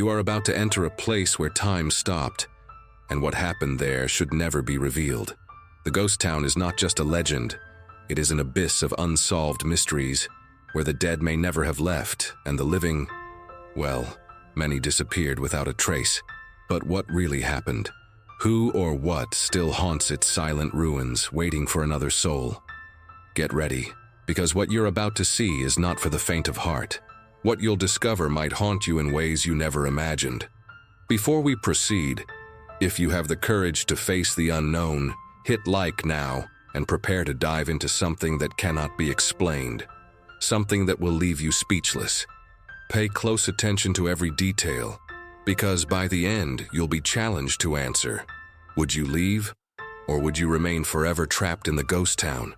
You are about to enter a place where time stopped, and what happened there should never be revealed. The ghost town is not just a legend, it is an abyss of unsolved mysteries, where the dead may never have left, and the living, well, many disappeared without a trace. But what really happened? Who or what still haunts its silent ruins, waiting for another soul? Get ready, because what you're about to see is not for the faint of heart. What you'll discover might haunt you in ways you never imagined. Before we proceed, if you have the courage to face the unknown, hit like now and prepare to dive into something that cannot be explained, something that will leave you speechless. Pay close attention to every detail, because by the end, you'll be challenged to answer. Would you leave, or would you remain forever trapped in the ghost town?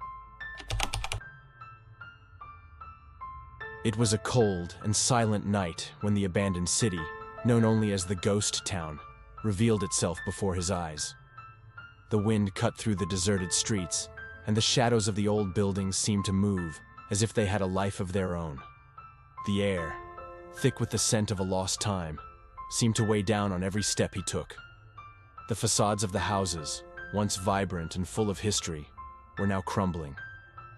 It was a cold and silent night when the abandoned city, known only as the ghost town, revealed itself before his eyes. The wind cut through the deserted streets, and the shadows of the old buildings seemed to move as if they had a life of their own. The air, thick with the scent of a lost time, seemed to weigh down on every step he took. The facades of the houses, once vibrant and full of history, were now crumbling,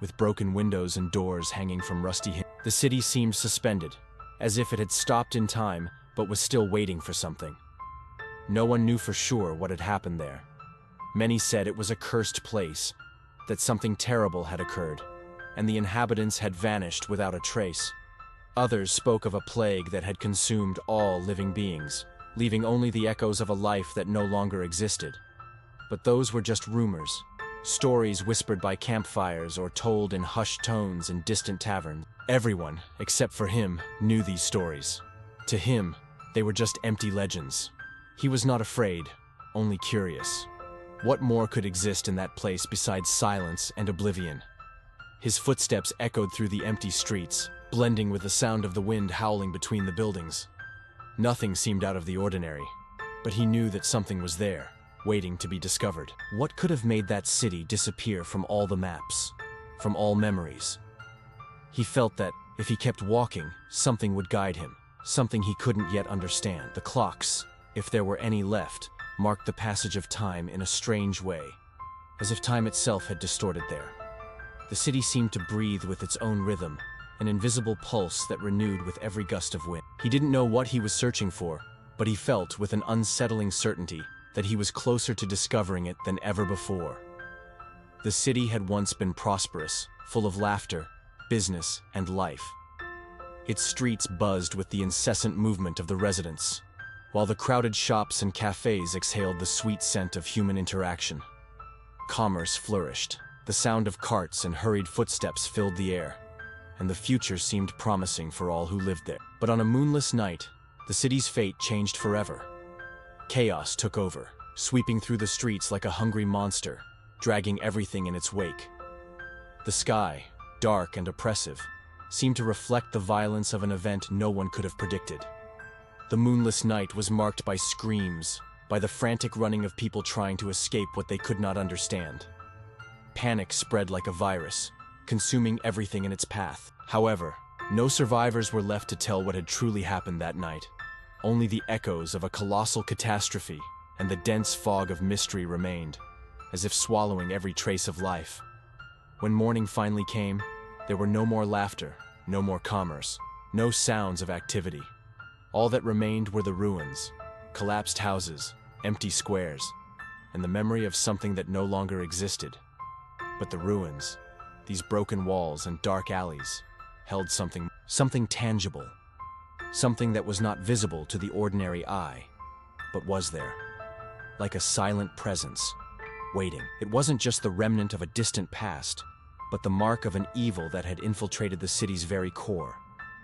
with broken windows and doors hanging from rusty hinges. The city seemed suspended, as if it had stopped in time but was still waiting for something. No one knew for sure what had happened there. Many said it was a cursed place, that something terrible had occurred, and the inhabitants had vanished without a trace. Others spoke of a plague that had consumed all living beings, leaving only the echoes of a life that no longer existed. But those were just rumors, stories whispered by campfires or told in hushed tones in distant taverns. Everyone, except for him, knew these stories. To him, they were just empty legends. He was not afraid, only curious. What more could exist in that place besides silence and oblivion? His footsteps echoed through the empty streets, blending with the sound of the wind howling between the buildings. Nothing seemed out of the ordinary, but he knew that something was there, waiting to be discovered. What could have made that city disappear from all the maps, from all memories? He felt that, if he kept walking, something would guide him, something he couldn't yet understand. The clocks, if there were any left, marked the passage of time in a strange way, as if time itself had distorted there. The city seemed to breathe with its own rhythm, an invisible pulse that renewed with every gust of wind. He didn't know what he was searching for, but he felt with an unsettling certainty that he was closer to discovering it than ever before. The city had once been prosperous, full of laughter, business, and life. Its streets buzzed with the incessant movement of the residents, while the crowded shops and cafes exhaled the sweet scent of human interaction. Commerce flourished. The sound of carts and hurried footsteps filled the air, and the future seemed promising for all who lived there. But on a moonless night, the city's fate changed forever. Chaos took over, sweeping through the streets like a hungry monster, dragging everything in its wake. The sky, dark and oppressive, seemed to reflect the violence of an event no one could have predicted. The moonless night was marked by screams, by the frantic running of people trying to escape what they could not understand. Panic spread like a virus, consuming everything in its path. However, no survivors were left to tell what had truly happened that night. Only the echoes of a colossal catastrophe and the dense fog of mystery remained, as if swallowing every trace of life. When morning finally came, there were no more laughter, no more commerce, no sounds of activity. All that remained were the ruins, collapsed houses, empty squares, and the memory of something that no longer existed. But the ruins, these broken walls and dark alleys, held something tangible, something that was not visible to the ordinary eye, but was there, like a silent presence, waiting. It wasn't just the remnant of a distant past, but the mark of an evil that had infiltrated the city's very core,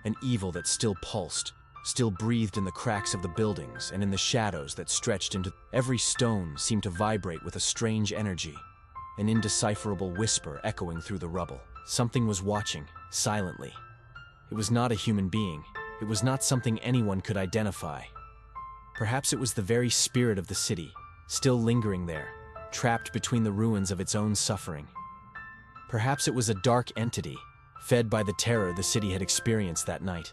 an evil that still pulsed, still breathed in the cracks of the buildings and in the shadows that stretched into. Every stone seemed to vibrate with a strange energy, an indecipherable whisper echoing through the rubble. Something was watching, silently. It was not a human being. It was not something anyone could identify. Perhaps it was the very spirit of the city, still lingering there, trapped between the ruins of its own suffering. Perhaps it was a dark entity, fed by the terror the city had experienced that night.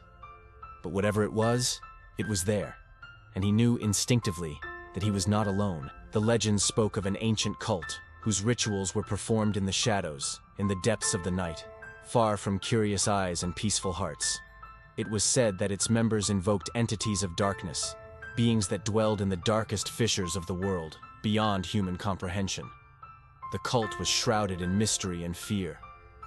But whatever it was there, and he knew instinctively that he was not alone. The legends spoke of an ancient cult whose rituals were performed in the shadows, in the depths of the night, far from curious eyes and peaceful hearts. It was said that its members invoked entities of darkness, beings that dwelled in the darkest fissures of the world, beyond human comprehension. The cult was shrouded in mystery and fear,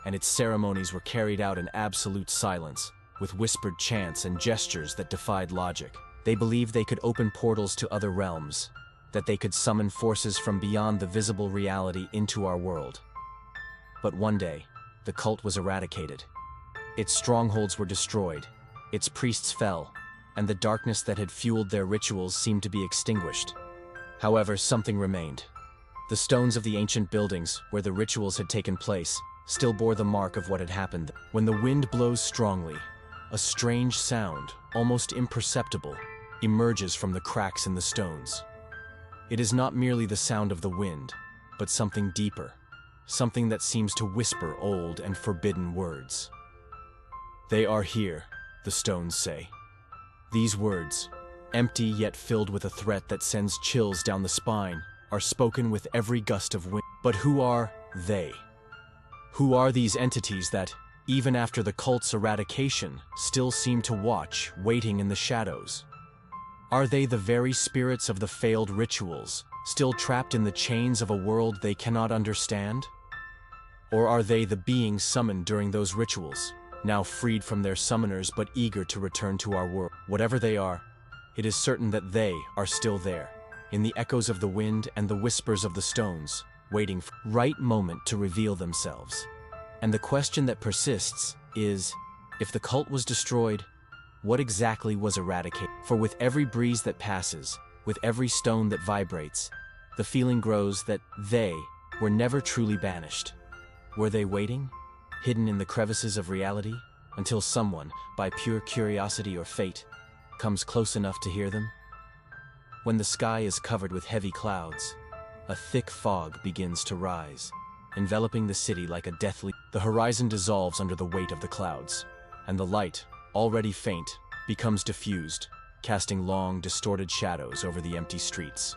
and its ceremonies were carried out in absolute silence, with whispered chants and gestures that defied logic. They believed they could open portals to other realms, that they could summon forces from beyond the visible reality into our world. But one day, the cult was eradicated. Its strongholds were destroyed, its priests fell, and the darkness that had fueled their rituals seemed to be extinguished. However, something remained. The stones of the ancient buildings, where the rituals had taken place, still bore the mark of what had happened. When the wind blows strongly, a strange sound, almost imperceptible, emerges from the cracks in the stones. It is not merely the sound of the wind, but something deeper, something that seems to whisper old and forbidden words. "They are here," the stones say. These words, empty yet filled with a threat that sends chills down the spine, are spoken with every gust of wind. But who are they? Who are these entities that, even after the cult's eradication, still seem to watch, waiting in the shadows? Are they the very spirits of the failed rituals, still trapped in the chains of a world they cannot understand? Or are they the beings summoned during those rituals, now freed from their summoners but eager to return to our world? Whatever they are, it is certain that they are still there, in the echoes of the wind and the whispers of the stones, waiting for the right moment to reveal themselves. And the question that persists is, if the cult was destroyed, what exactly was eradicated? For with every breeze that passes, with every stone that vibrates, the feeling grows that they were never truly banished. Were they waiting, hidden in the crevices of reality, until someone, by pure curiosity or fate, comes close enough to hear them? When the sky is covered with heavy clouds, a thick fog begins to rise, enveloping the city like a deathly. The horizon dissolves under the weight of the clouds, and the light, already faint, becomes diffused, casting long, distorted shadows over the empty streets.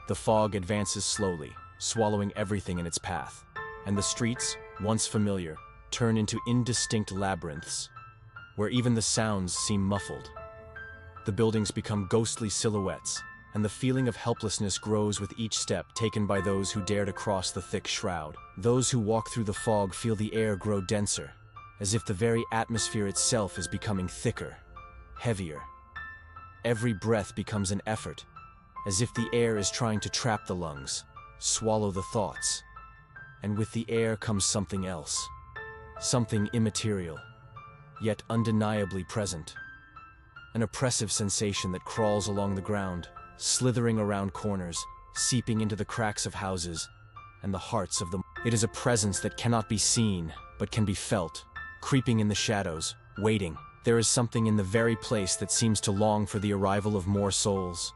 The fog advances slowly, swallowing everything in its path, and the streets, once familiar, turn into indistinct labyrinths, where even the sounds seem muffled. The buildings become ghostly silhouettes, and the feeling of helplessness grows with each step taken by those who dare to cross the thick shroud. Those who walk through the fog feel the air grow denser, as if the very atmosphere itself is becoming thicker, heavier. Every breath becomes an effort, as if the air is trying to trap the lungs, swallow the thoughts. And with the air comes something else, something immaterial, yet undeniably present. An oppressive sensation that crawls along the ground, slithering around corners, seeping into the cracks of houses and the hearts of them. It is a presence that cannot be seen, but can be felt, creeping in the shadows, waiting. There is something in the very place that seems to long for the arrival of more souls.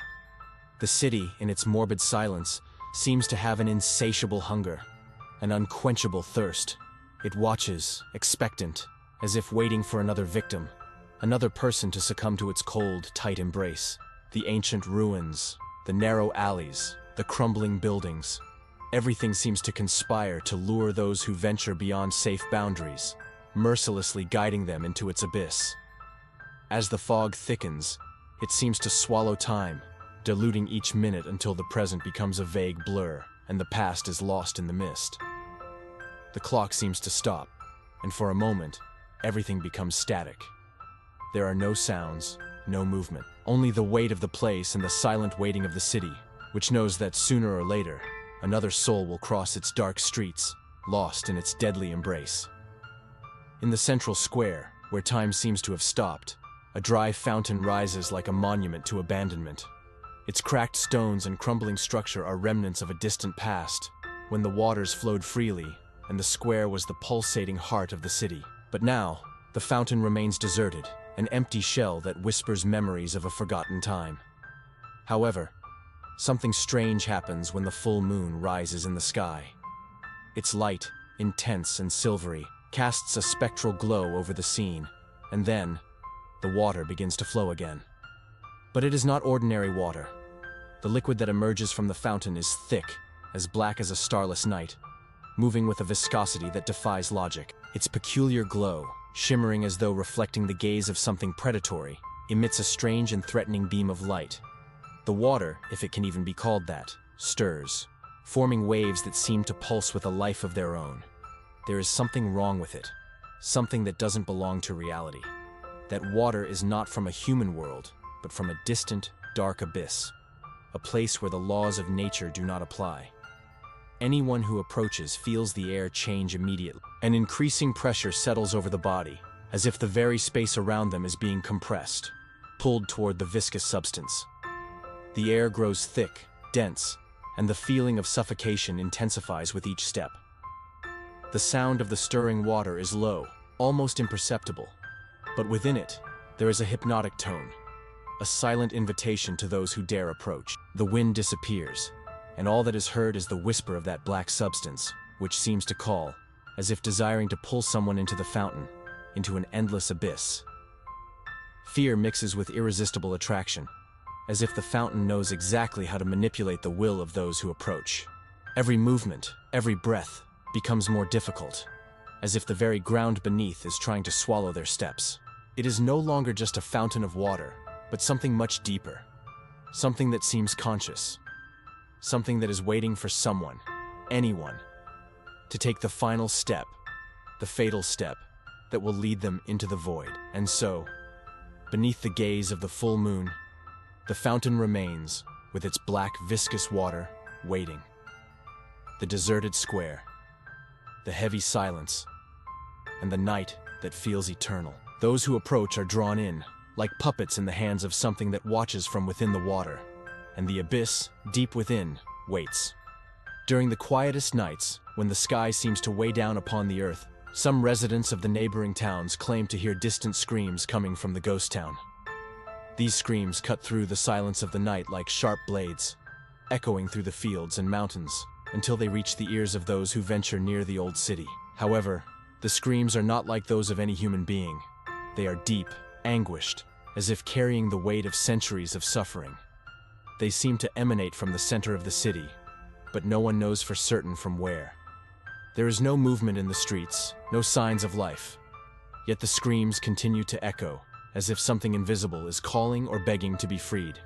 The city, in its morbid silence, seems to have an insatiable hunger, an unquenchable thirst. It watches, expectant, as if waiting for another victim, another person to succumb to its cold, tight embrace. The ancient ruins, the narrow alleys, the crumbling buildings, everything seems to conspire to lure those who venture beyond safe boundaries, mercilessly guiding them into its abyss. As the fog thickens, it seems to swallow time, diluting each minute until the present becomes a vague blur, and the past is lost in the mist. The clock seems to stop, and for a moment, everything becomes static. There are no sounds, no movement, only the weight of the place and the silent waiting of the city, which knows that sooner or later, another soul will cross its dark streets, lost in its deadly embrace. In the central square, where time seems to have stopped, a dry fountain rises like a monument to abandonment. Its cracked stones and crumbling structure are remnants of a distant past, when the waters flowed freely, and the square was the pulsating heart of the city. But now, the fountain remains deserted, an empty shell that whispers memories of a forgotten time. However, something strange happens when the full moon rises in the sky. Its light, intense and silvery, casts a spectral glow over the scene, and then, the water begins to flow again. But it is not ordinary water. The liquid that emerges from the fountain is thick, as black as a starless night, moving with a viscosity that defies logic. Its peculiar glow, shimmering as though reflecting the gaze of something predatory, emits a strange and threatening beam of light. The water, if it can even be called that, stirs, forming waves that seem to pulse with a life of their own. There is something wrong with it, something that doesn't belong to reality. That water is not from a human world, but from a distant, dark abyss, a place where the laws of nature do not apply. Anyone who approaches feels the air change immediately. An increasing pressure settles over the body, as if the very space around them is being compressed, pulled toward the viscous substance. The air grows thick, dense, and the feeling of suffocation intensifies with each step. The sound of the stirring water is low, almost imperceptible, but within it, there is a hypnotic tone, a silent invitation to those who dare approach. The wind disappears, and all that is heard is the whisper of that black substance, which seems to call, as if desiring to pull someone into the fountain, into an endless abyss. Fear mixes with irresistible attraction, as if the fountain knows exactly how to manipulate the will of those who approach. Every movement, every breath, becomes more difficult, as if the very ground beneath is trying to swallow their steps. It is no longer just a fountain of water, but something much deeper, something that seems conscious, something that is waiting for someone, anyone, to take the final step, the fatal step, that will lead them into the void. And so, beneath the gaze of the full moon, the fountain remains, with its black, viscous water, waiting. The deserted square, the heavy silence, and the night that feels eternal. Those who approach are drawn in, like puppets in the hands of something that watches from within the water, and the abyss, deep within, waits. During the quietest nights, when the sky seems to weigh down upon the earth, some residents of the neighboring towns claim to hear distant screams coming from the ghost town. These screams cut through the silence of the night like sharp blades, echoing through the fields and mountains, until they reach the ears of those who venture near the old city. However, the screams are not like those of any human being. They are deep, anguished, as if carrying the weight of centuries of suffering. They seem to emanate from the center of the city, but no one knows for certain from where. There is no movement in the streets, no signs of life. Yet the screams continue to echo, as if something invisible is calling or begging to be freed.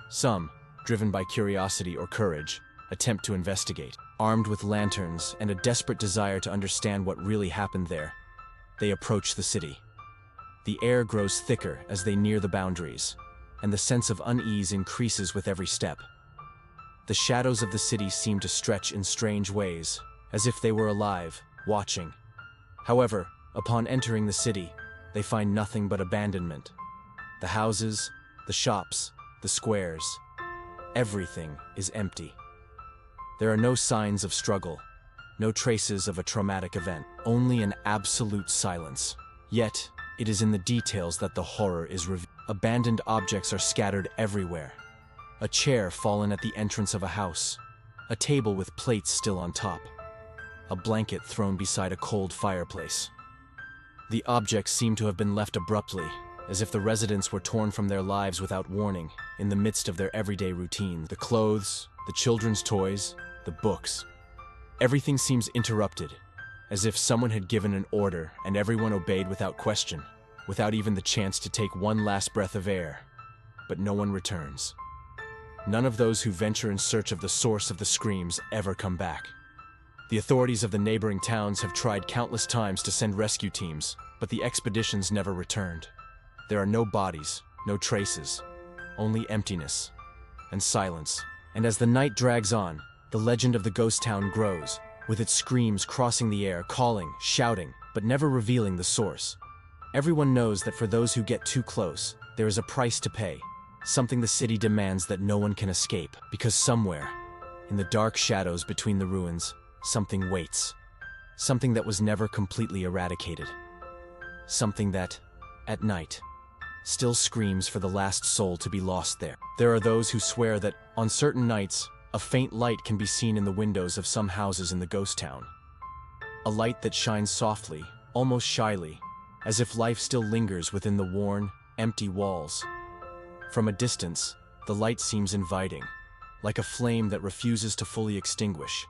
Some, driven by curiosity or courage, attempt to investigate. Armed with lanterns and a desperate desire to understand what really happened there, they approach the city. The air grows thicker as they near the boundaries, and the sense of unease increases with every step. The shadows of the city seem to stretch in strange ways, as if they were alive, watching. However, upon entering the city, they find nothing but abandonment. The houses, the shops, the squares, everything is empty. There are no signs of struggle, no traces of a traumatic event, only an absolute silence. Yet, it is in the details that the horror is revealed. Abandoned objects are scattered everywhere. A chair fallen at the entrance of a house, a table with plates still on top, a blanket thrown beside a cold fireplace. The objects seem to have been left abruptly, as if the residents were torn from their lives without warning, in the midst of their everyday routines. The clothes, the children's toys, the books. Everything seems interrupted, as if someone had given an order and everyone obeyed without question, without even the chance to take one last breath of air. But no one returns. None of those who venture in search of the source of the screams ever come back. The authorities of the neighboring towns have tried countless times to send rescue teams, but the expeditions never returned. There are no bodies, no traces, only emptiness and silence. And as the night drags on, the legend of the ghost town grows, with its screams crossing the air, calling, shouting, but never revealing the source. Everyone knows that for those who get too close, there is a price to pay, something the city demands that no one can escape, because somewhere, in the dark shadows between the ruins, something waits. Something that was never completely eradicated. Something that, at night, still screams for the last soul to be lost there. There are those who swear that, on certain nights, a faint light can be seen in the windows of some houses in the ghost town. A light that shines softly, almost shyly, as if life still lingers within the worn, empty walls. From a distance, the light seems inviting, like a flame that refuses to fully extinguish,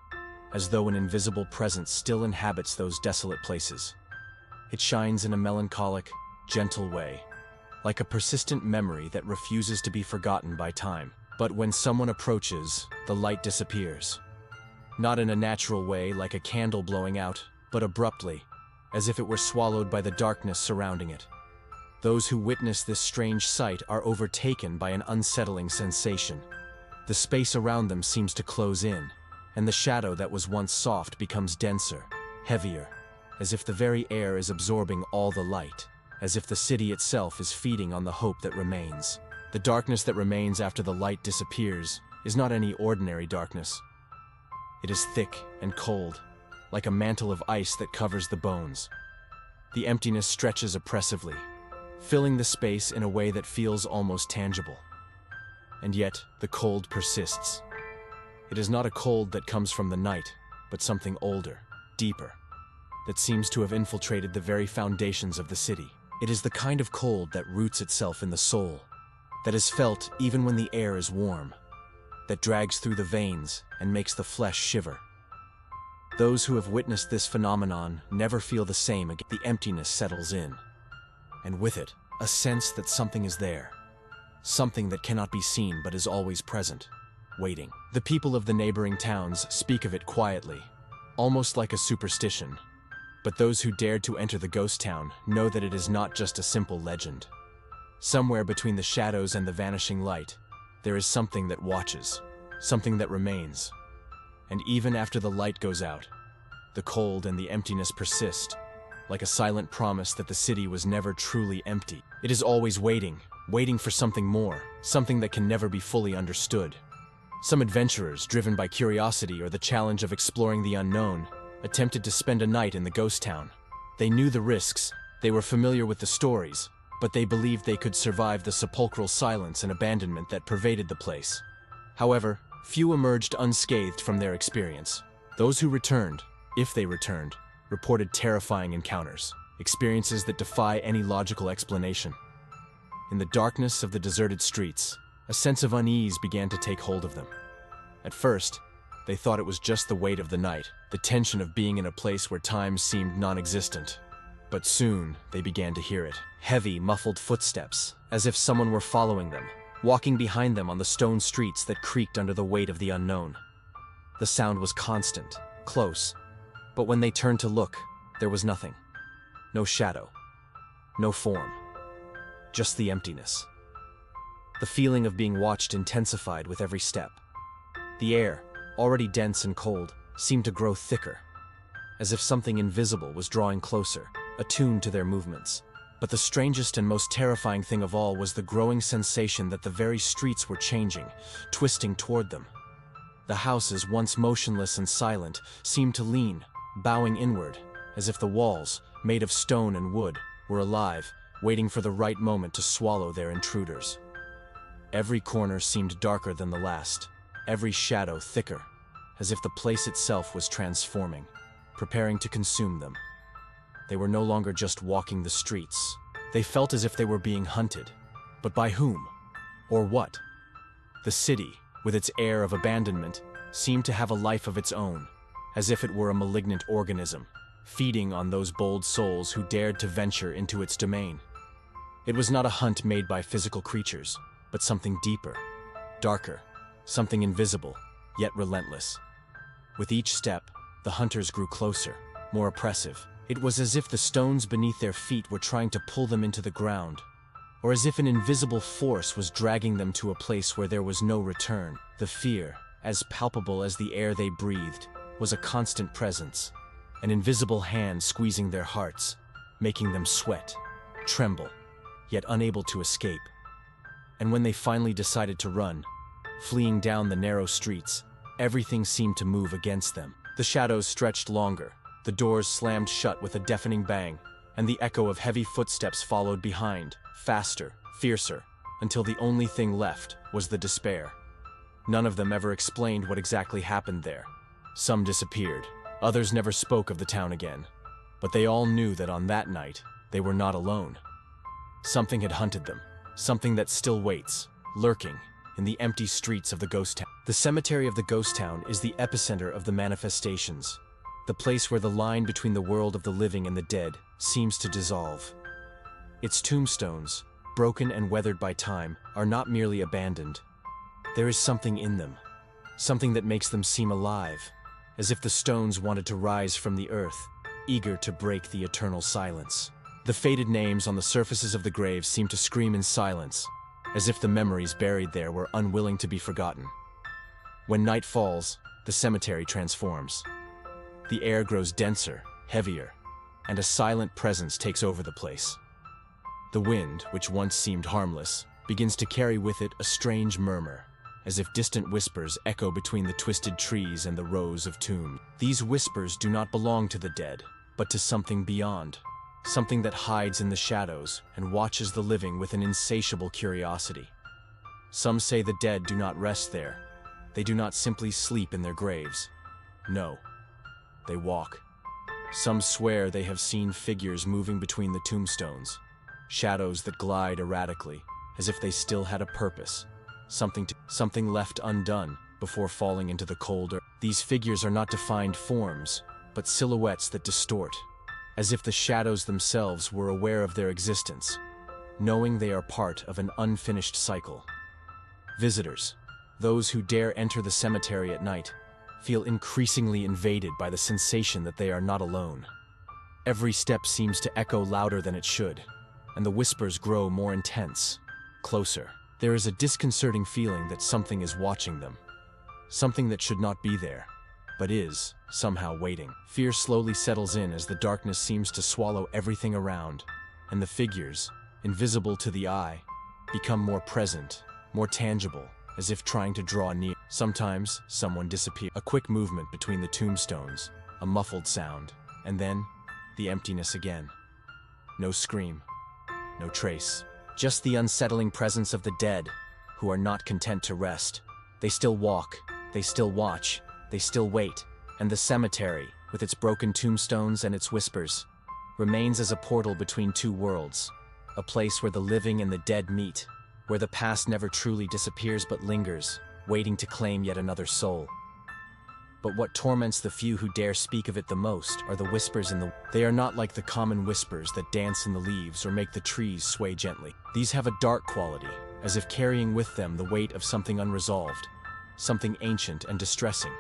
as though an invisible presence still inhabits those desolate places. It shines in a melancholic, gentle way, like a persistent memory that refuses to be forgotten by time. But when someone approaches, the light disappears. Not in a natural way like a candle blowing out, but abruptly, as if it were swallowed by the darkness surrounding it. Those who witness this strange sight are overtaken by an unsettling sensation. The space around them seems to close in, and the shadow that was once soft becomes denser, heavier, as if the very air is absorbing all the light, as if the city itself is feeding on the hope that remains. The darkness that remains after the light disappears is not any ordinary darkness. It is thick and cold, like a mantle of ice that covers the bones. The emptiness stretches oppressively, filling the space in a way that feels almost tangible. And yet, the cold persists. It is not a cold that comes from the night, but something older, deeper, that seems to have infiltrated the very foundations of the city. It is the kind of cold that roots itself in the soul, that is felt even when the air is warm, that drags through the veins and makes the flesh shiver. Those who have witnessed this phenomenon never feel the same again. The emptiness settles in, and with it, a sense that something is there, something that cannot be seen but is always present, waiting. The people of the neighboring towns speak of it quietly, almost like a superstition, but those who dared to enter the ghost town know that it is not just a simple legend. Somewhere between the shadows and the vanishing light, there is something that watches, something that remains. And even after the light goes out, the cold and the emptiness persist, like a silent promise that the city was never truly empty. It is always waiting, waiting for something more, something that can never be fully understood. Some adventurers, driven by curiosity or the challenge of exploring the unknown, attempted to spend a night in the ghost town. They knew the risks, they were familiar with the stories, but they believed they could survive the sepulchral silence and abandonment that pervaded the place. However, few emerged unscathed from their experience. Those who returned, if they returned, reported terrifying encounters, experiences that defy any logical explanation. In the darkness of the deserted streets, a sense of unease began to take hold of them. At first, they thought it was just the weight of the night, the tension of being in a place where time seemed non-existent. But soon, they began to hear it. Heavy, muffled footsteps, as if someone were following them, walking behind them on the stone streets that creaked under the weight of the unknown. The sound was constant, close, but when they turned to look, there was nothing. No shadow, no form, just the emptiness. The feeling of being watched intensified with every step. The air, already dense and cold, seemed to grow thicker, as if something invisible was drawing closer, attuned to their movements. But the strangest and most terrifying thing of all was the growing sensation that the very streets were changing, twisting toward them. The houses, once motionless and silent, seemed to lean, bowing inward, as if the walls, made of stone and wood, were alive, waiting for the right moment to swallow their intruders. Every corner seemed darker than the last, every shadow thicker, as if the place itself was transforming, preparing to consume them. They were no longer just walking the streets. They felt as if they were being hunted. But by whom? Or what? The city, with its air of abandonment, seemed to have a life of its own, as if it were a malignant organism, feeding on those bold souls who dared to venture into its domain. It was not a hunt made by physical creatures, but something deeper, darker, something invisible, yet relentless. With each step, the hunters grew closer, more oppressive. It was as if the stones beneath their feet were trying to pull them into the ground, or as if an invisible force was dragging them to a place where there was no return. The fear, as palpable as the air they breathed, was a constant presence, an invisible hand squeezing their hearts, making them sweat, tremble, yet unable to escape. And when they finally decided to run, fleeing down the narrow streets, everything seemed to move against them. The shadows stretched longer, the doors slammed shut with a deafening bang, and the echo of heavy footsteps followed behind, faster, fiercer, until the only thing left was the despair. None of them ever explained what exactly happened there. Some disappeared, others never spoke of the town again, but they all knew that on that night, they were not alone. Something had hunted them, something that still waits, lurking in the empty streets of the ghost town. The cemetery of the ghost town is the epicenter of the manifestations, the place where the line between the world of the living and the dead seems to dissolve. Its tombstones, broken and weathered by time, are not merely abandoned. There is something in them, something that makes them seem alive, as if the stones wanted to rise from the earth, eager to break the eternal silence. The faded names on the surfaces of the graves seem to scream in silence, as if the memories buried there were unwilling to be forgotten. When night falls, the cemetery transforms. The air grows denser, heavier, and a silent presence takes over the place. The wind, which once seemed harmless, begins to carry with it a strange murmur, as if distant whispers echo between the twisted trees and the rows of tombs. These whispers do not belong to the dead, but to something beyond, something that hides in the shadows and watches the living with an insatiable curiosity. Some say the dead do not rest there. They do not simply sleep in their graves. No, they walk. Some swear they have seen figures moving between the tombstones, shadows that glide erratically, as if they still had a purpose, something left undone before falling into the cold earth. These figures are not defined forms, but silhouettes that distort, as if the shadows themselves were aware of their existence, knowing they are part of an unfinished cycle. Visitors, those who dare enter the cemetery at night, feel increasingly invaded by the sensation that they are not alone. Every step seems to echo louder than it should, and the whispers grow more intense, closer. There is a disconcerting feeling that something is watching them, something that should not be there, but is, somehow, waiting. Fear slowly settles in as the darkness seems to swallow everything around, and the figures, invisible to the eye, become more present, more tangible, as if trying to draw near. Sometimes, someone disappears. A quick movement between the tombstones, a muffled sound, and then, the emptiness again. No scream, no trace. Just the unsettling presence of the dead, who are not content to rest. They still walk, they still watch, they still wait, and the cemetery, with its broken tombstones and its whispers, remains as a portal between two worlds, a place where the living and the dead meet, where the past never truly disappears but lingers, waiting to claim yet another soul. But what torments the few who dare speak of it the most are the whispers in the... They are not like the common whispers that dance in the leaves or make the trees sway gently. These have a dark quality, as if carrying with them the weight of something unresolved, something ancient and distressing.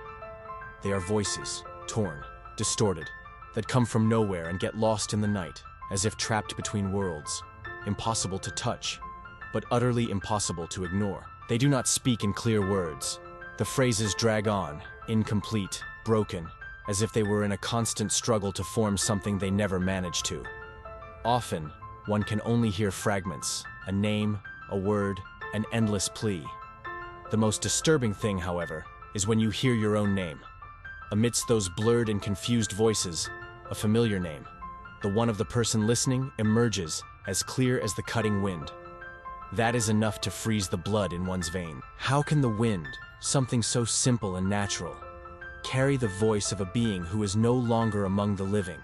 They are voices, torn, distorted, that come from nowhere and get lost in the night, as if trapped between worlds, impossible to touch, but utterly impossible to ignore. They do not speak in clear words. The phrases drag on, incomplete, broken, as if they were in a constant struggle to form something they never managed to. Often, one can only hear fragments, a name, a word, an endless plea. The most disturbing thing, however, is when you hear your own name. Amidst those blurred and confused voices, a familiar name, the one of the person listening, emerges as clear as the cutting wind. That is enough to freeze the blood in one's veins. How can the wind, something so simple and natural, carry the voice of a being who is no longer among the living?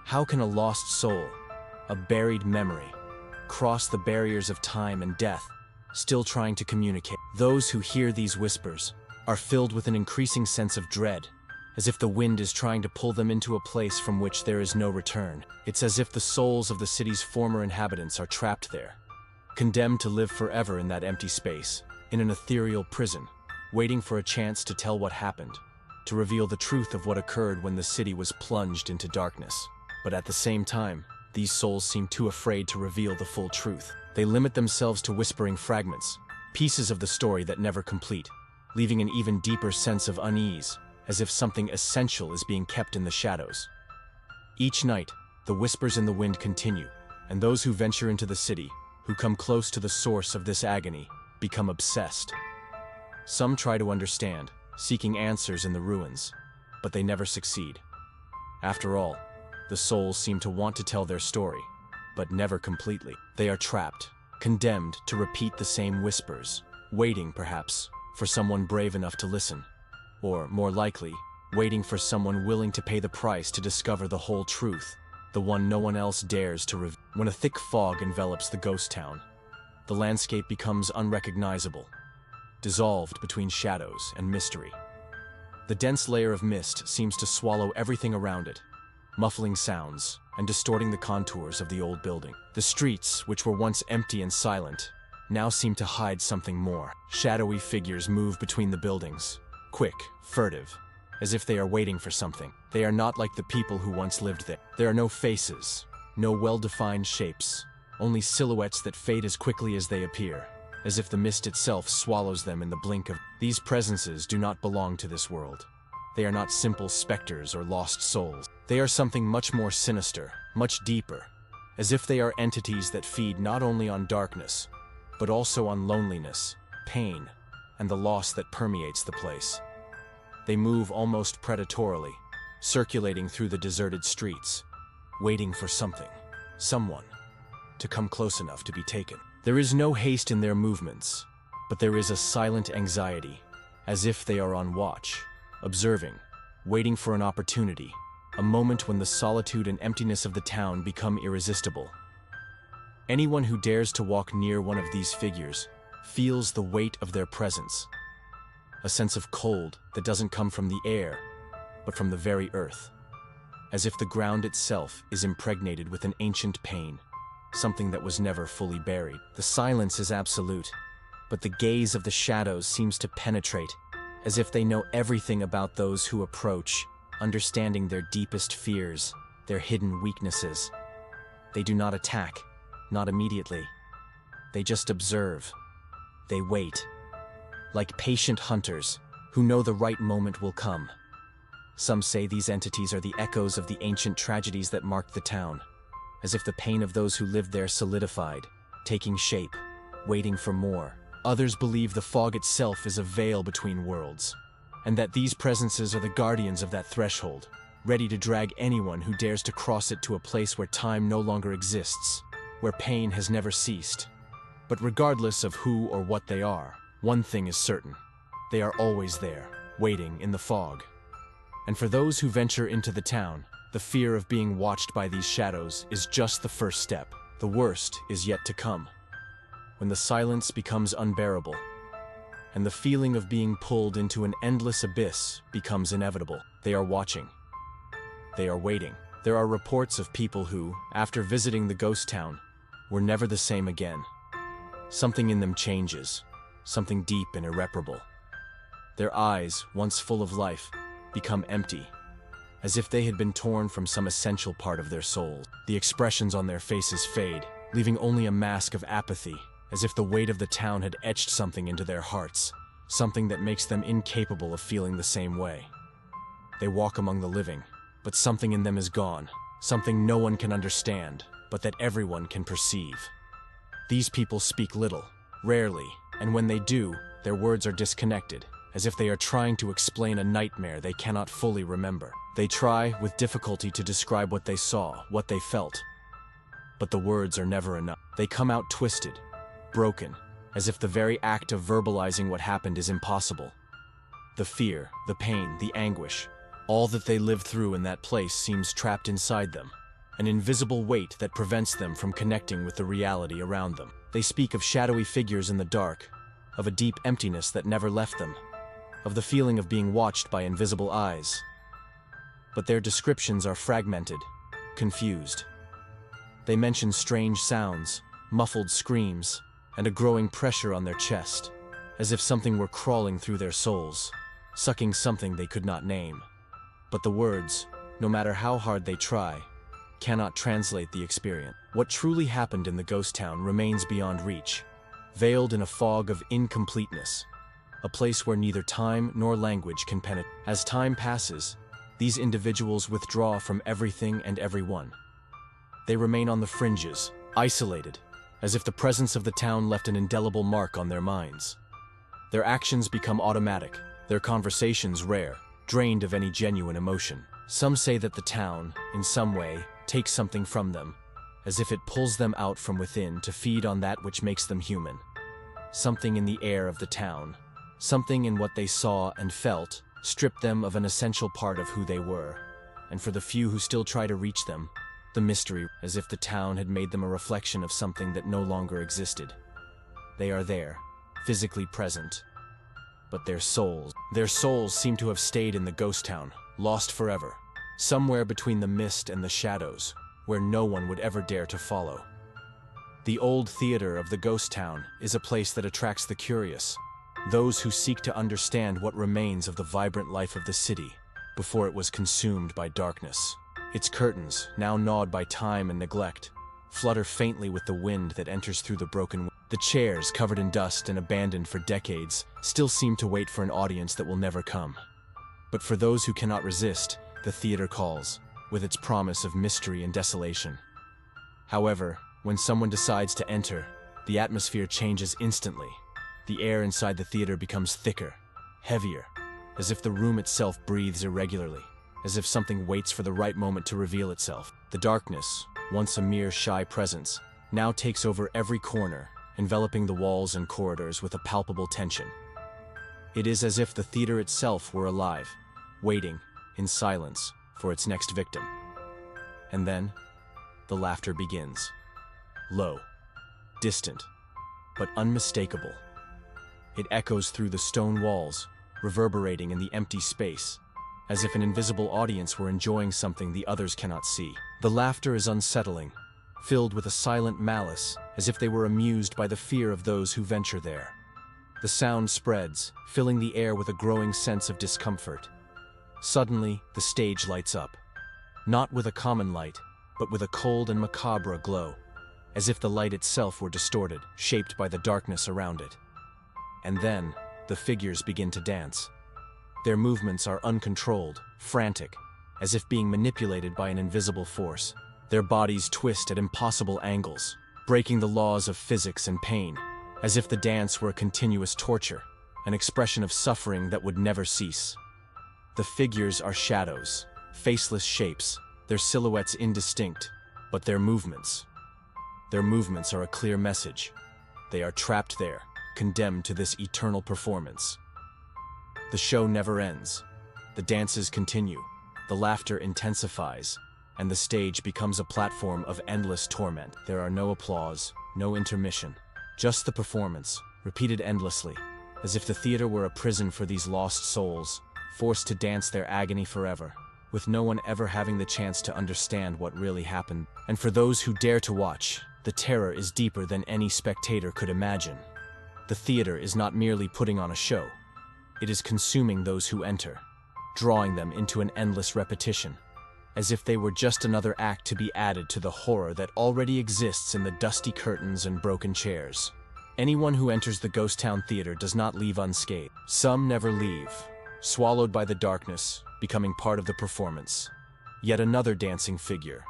How can a lost soul, a buried memory, cross the barriers of time and death, still trying to communicate? Those who hear these whispers are filled with an increasing sense of dread, as if the wind is trying to pull them into a place from which there is no return. It's as if the souls of the city's former inhabitants are trapped there, condemned to live forever in that empty space, in an ethereal prison, waiting for a chance to tell what happened, to reveal the truth of what occurred when the city was plunged into darkness. But at the same time, these souls seem too afraid to reveal the full truth. They limit themselves to whispering fragments, pieces of the story that never complete, leaving an even deeper sense of unease, as if something essential is being kept in the shadows. Each night, the whispers in the wind continue, and those who venture into the city, who come close to the source of this agony, become obsessed. Some try to understand, seeking answers in the ruins, but they never succeed. After all, the souls seem to want to tell their story, but never completely. They are trapped, condemned to repeat the same whispers, waiting, perhaps, for someone brave enough to listen, or, more likely, waiting for someone willing to pay the price to discover the whole truth, the one no one else dares to reveal. When a thick fog envelops the ghost town, The landscape becomes unrecognizable, dissolved between shadows and mystery. The dense layer of mist seems to swallow everything around it, muffling sounds and distorting the contours of the old building. The streets, which were once empty and silent, now seem to hide something more. Shadowy figures move between the buildings, quick, furtive, as if they are waiting for something. They are not like the people who once lived there. There are no faces, no well-defined shapes, only silhouettes that fade as quickly as they appear, as if the mist itself swallows them in the blink of. These presences do not belong to this world. They are not simple specters or lost souls. They are something much more sinister, much deeper, as if they are entities that feed not only on darkness, but also on loneliness, pain, and the loss that permeates the place. They move almost predatorily, circulating through the deserted streets, waiting for something, someone, to come close enough to be taken. There is no haste in their movements, but there is a silent anxiety, as if they are on watch, observing, waiting for an opportunity, a moment when the solitude and emptiness of the town become irresistible. Anyone who dares to walk near one of these figures feels the weight of their presence, a sense of cold that doesn't come from the air, but from the very earth, as if the ground itself is impregnated with an ancient pain, something that was never fully buried. The silence is absolute, but the gaze of the shadows seems to penetrate, as if they know everything about those who approach, understanding their deepest fears, their hidden weaknesses. They do not attack, not immediately. They just observe. They wait, like patient hunters who know the right moment will come. Some say these entities are the echoes of the ancient tragedies that marked the town, as if the pain of those who lived there solidified, taking shape, waiting for more. Others believe the fog itself is a veil between worlds, and that these presences are the guardians of that threshold, ready to drag anyone who dares to cross it to a place where time no longer exists, where pain has never ceased. But regardless of who or what they are, one thing is certain: they are always there, waiting in the fog. And for those who venture into the town, the fear of being watched by these shadows is just the first step. The worst is yet to come, when the silence becomes unbearable, and the feeling of being pulled into an endless abyss becomes inevitable. They are watching. They are waiting. There are reports of people who, after visiting the ghost town, were never the same again. Something in them changes, something deep and irreparable. Their eyes, once full of life, become empty, as if they had been torn from some essential part of their souls. The expressions on their faces fade, leaving only a mask of apathy, as if the weight of the town had etched something into their hearts, something that makes them incapable of feeling the same way. They walk among the living, but something in them is gone, something no one can understand, but that everyone can perceive. These people speak little, rarely, and when they do, their words are disconnected, as if they are trying to explain a nightmare they cannot fully remember. They try, with difficulty, to describe what they saw, what they felt. But the words are never enough. They come out twisted, broken, as if the very act of verbalizing what happened is impossible. The fear, the pain, the anguish, all that they lived through in that place seems trapped inside them, an invisible weight that prevents them from connecting with the reality around them. They speak of shadowy figures in the dark, of a deep emptiness that never left them, of the feeling of being watched by invisible eyes. But their descriptions are fragmented, confused. They mention strange sounds, muffled screams, and a growing pressure on their chest, as if something were crawling through their souls, sucking something they could not name. But the words, no matter how hard they try, cannot translate the experience. What truly happened in the ghost town remains beyond reach, veiled in a fog of incompleteness, a place where neither time nor language can penetrate. As time passes, these individuals withdraw from everything and everyone. They remain on the fringes, isolated, as if the presence of the town left an indelible mark on their minds. Their actions become automatic, their conversations rare, drained of any genuine emotion. Some say that the town, in some way, takes something from them, as if it pulls them out from within to feed on that which makes them human. Something in the air of the town, something in what they saw and felt, stripped them of an essential part of who they were, and for the few who still try to reach them, the mystery, as if the town had made them a reflection of something that no longer existed. They are there, physically present. But their souls seem to have stayed in the ghost town, lost forever, somewhere between the mist and the shadows, where no one would ever dare to follow. The old theater of the ghost town is a place that attracts the curious, those who seek to understand what remains of the vibrant life of the city before it was consumed by darkness. Its curtains, now gnawed by time and neglect, flutter faintly with the wind that enters through the broken windows. The chairs, covered in dust and abandoned for decades, still seem to wait for an audience that will never come. But for those who cannot resist, the theater calls, with its promise of mystery and desolation. However, when someone decides to enter, the atmosphere changes instantly. The air inside the theater becomes thicker, heavier, as if the room itself breathes irregularly, as if something waits for the right moment to reveal itself. The darkness, once a mere shy presence, now takes over every corner, enveloping the walls and corridors with a palpable tension. It is as if the theater itself were alive, waiting, in silence, for its next victim. And then, the laughter begins. Low, distant, but unmistakable. It echoes through the stone walls, reverberating in the empty space, as if an invisible audience were enjoying something the others cannot see. The laughter is unsettling, filled with a silent malice, as if they were amused by the fear of those who venture there. The sound spreads, filling the air with a growing sense of discomfort. Suddenly, the stage lights up. Not with a common light, but with a cold and macabre glow, as if the light itself were distorted, shaped by the darkness around it. And then, the figures begin to dance. Their movements are uncontrolled, frantic, as if being manipulated by an invisible force. Their bodies twist at impossible angles, breaking the laws of physics and pain, as if the dance were a continuous torture, an expression of suffering that would never cease. The figures are shadows, faceless shapes, their silhouettes indistinct, but their movements are a clear message. They are trapped there, condemned to this eternal performance. The show never ends. The dances continue, the laughter intensifies, and the stage becomes a platform of endless torment. There are no applause, no intermission, just the performance, repeated endlessly, as if the theater were a prison for these lost souls, forced to dance their agony forever, with no one ever having the chance to understand what really happened. And for those who dare to watch, the terror is deeper than any spectator could imagine. The theater is not merely putting on a show. It is consuming those who enter, drawing them into an endless repetition, as if they were just another act to be added to the horror that already exists in the dusty curtains and broken chairs. Anyone who enters the Ghost Town Theater does not leave unscathed. Some never leave, swallowed by the darkness, becoming part of the performance. Yet another dancing figure,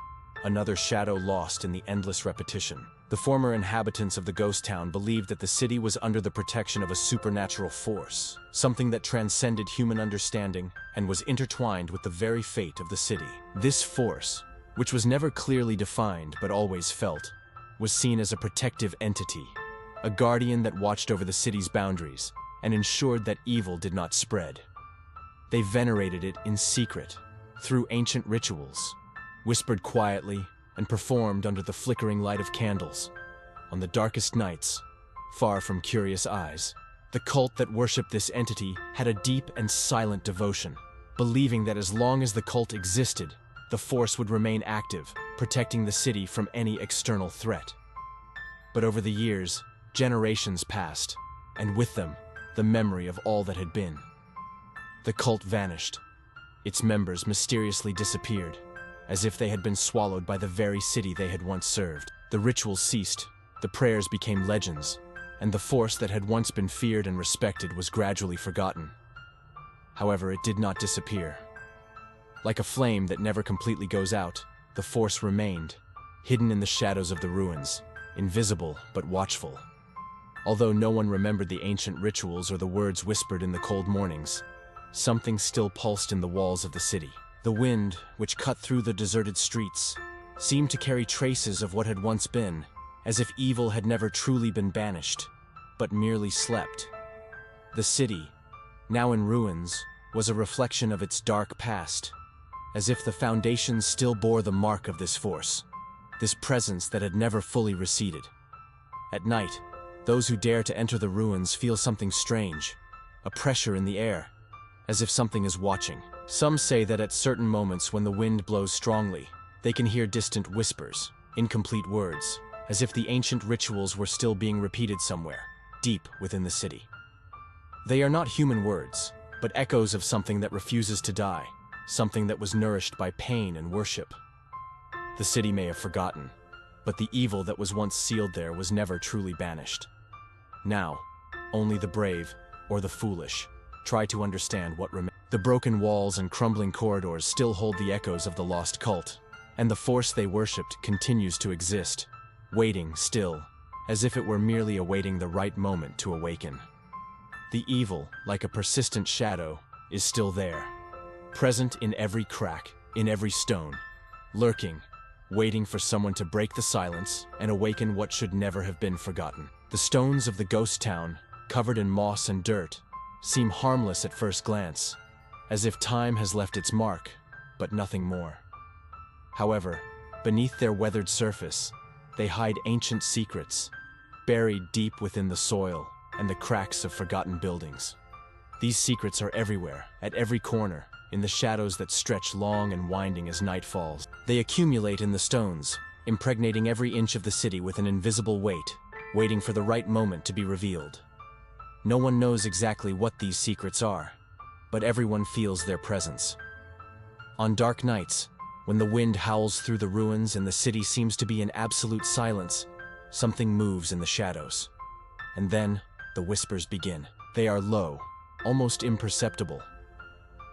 another shadow lost in the endless repetition. The former inhabitants of the ghost town believed that the city was under the protection of a supernatural force, something that transcended human understanding and was intertwined with the very fate of the city. This force, which was never clearly defined but always felt, was seen as a protective entity, a guardian that watched over the city's boundaries and ensured that evil did not spread. They venerated it in secret, through ancient rituals, whispered quietly, and performed under the flickering light of candles. On the darkest nights, far from curious eyes, the cult that worshipped this entity had a deep and silent devotion, believing that as long as the cult existed, the force would remain active, protecting the city from any external threat. But over the years, generations passed, and with them, the memory of all that had been. The cult vanished. Its members mysteriously disappeared, as if they had been swallowed by the very city they had once served. The rituals ceased, the prayers became legends, and the force that had once been feared and respected was gradually forgotten. However, it did not disappear. Like a flame that never completely goes out, the force remained, hidden in the shadows of the ruins, invisible but watchful. Although no one remembered the ancient rituals or the words whispered in the cold mornings, something still pulsed in the walls of the city. The wind, which cut through the deserted streets, seemed to carry traces of what had once been, as if evil had never truly been banished, but merely slept. The city, now in ruins, was a reflection of its dark past, as if the foundations still bore the mark of this force, this presence that had never fully receded. At night, Those who dare to enter the ruins feel something strange, a pressure in the air, as if something is watching. Some say that at certain moments when the wind blows strongly, they can hear distant whispers, incomplete words, as if the ancient rituals were still being repeated somewhere, deep within the city. They are not human words, but echoes of something that refuses to die, something that was nourished by pain and worship. The city may have forgotten, but the evil that was once sealed there was never truly banished. Now, only the brave, or the foolish, try to understand what remains. The broken walls and crumbling corridors still hold the echoes of the lost cult, and the force they worshipped continues to exist, waiting still, as if it were merely awaiting the right moment to awaken. The evil, like a persistent shadow, is still there, present in every crack, in every stone, lurking, waiting for someone to break the silence and awaken what should never have been forgotten. The stones of the ghost town, covered in moss and dirt, seem harmless at first glance, as if time has left its mark, but nothing more. However, beneath their weathered surface, they hide ancient secrets, buried deep within the soil and the cracks of forgotten buildings. These secrets are everywhere, at every corner, in the shadows that stretch long and winding as night falls. They accumulate in the stones, impregnating every inch of the city with an invisible weight, waiting for the right moment to be revealed. No one knows exactly what these secrets are, but everyone feels their presence. On dark nights, when the wind howls through the ruins and the city seems to be in absolute silence, something moves in the shadows. And then, the whispers begin. They are low, almost imperceptible,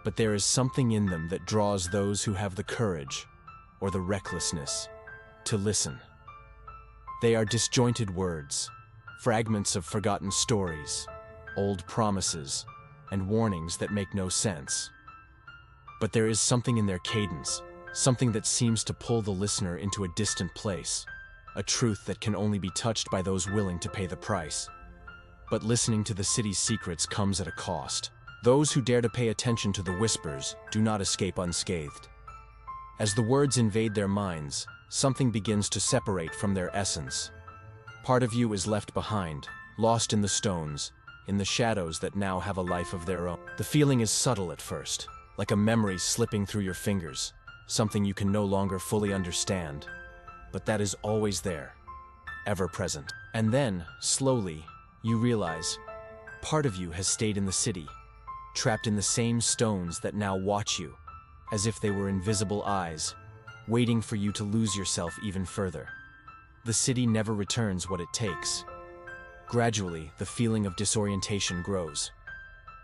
but there is something in them that draws those who have the courage, or the recklessness, to listen. They are disjointed words, fragments of forgotten stories, old promises, and warnings that make no sense. But there is something in their cadence, something that seems to pull the listener into a distant place, a truth that can only be touched by those willing to pay the price. But listening to the city's secrets comes at a cost. Those who dare to pay attention to the whispers do not escape unscathed. As the words invade their minds, something begins to separate from their essence. Part of you is left behind, lost in the stones, in the shadows that now have a life of their own. The feeling is subtle at first, like a memory slipping through your fingers, something you can no longer fully understand, but that is always there, ever present. And then, slowly, you realize, part of you has stayed in the city, trapped in the same stones that now watch you, as if they were invisible eyes, waiting for you to lose yourself even further. The city never returns what it takes. Gradually, the feeling of disorientation grows.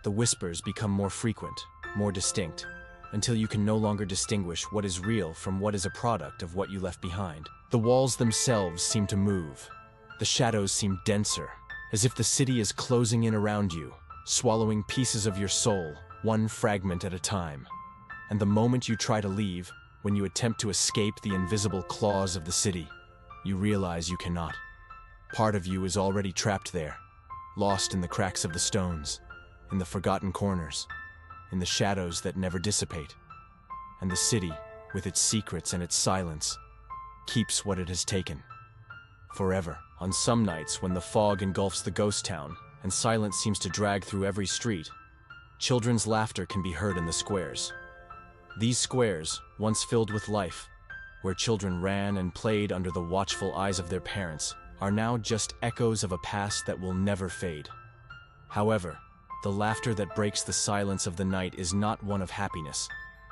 The whispers become more frequent, more distinct, until you can no longer distinguish what is real from what is a product of what you left behind. The walls themselves seem to move. The shadows seem denser, as if the city is closing in around you, swallowing pieces of your soul, one fragment at a time. And the moment you try to leave, when you attempt to escape the invisible claws of the city, you realize you cannot. Part of you is already trapped there, lost in the cracks of the stones, in the forgotten corners, in the shadows that never dissipate. And the city, with its secrets and its silence, keeps what it has taken. Forever. On some nights when the fog engulfs the ghost town and silence seems to drag through every street, children's laughter can be heard in the squares. These squares, once filled with life, where children ran and played under the watchful eyes of their parents, are now just echoes of a past that will never fade. However, the laughter that breaks the silence of the night is not one of happiness.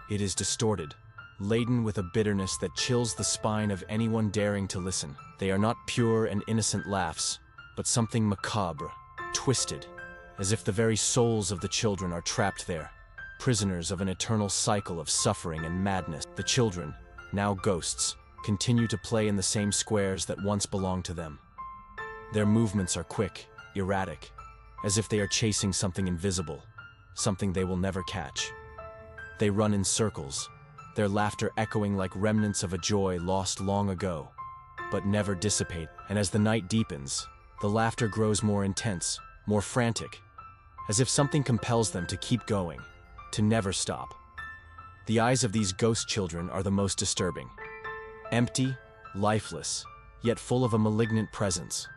It is distorted, laden with a bitterness that chills the spine of anyone daring to listen. They are not pure and innocent laughs, but something macabre, twisted, as if the very souls of the children are trapped there, prisoners of an eternal cycle of suffering and madness. The children, now ghosts, continue to play in the same squares that once belonged to them. Their movements are quick, erratic, as if they are chasing something invisible, something they will never catch. They run in circles, their laughter echoing like remnants of a joy lost long ago, but never dissipate. And as the night deepens, the laughter grows more intense, more frantic, as if something compels them to keep going, to never stop. The eyes of these ghost children are the most disturbing. Empty, lifeless, yet full of a malignant presence.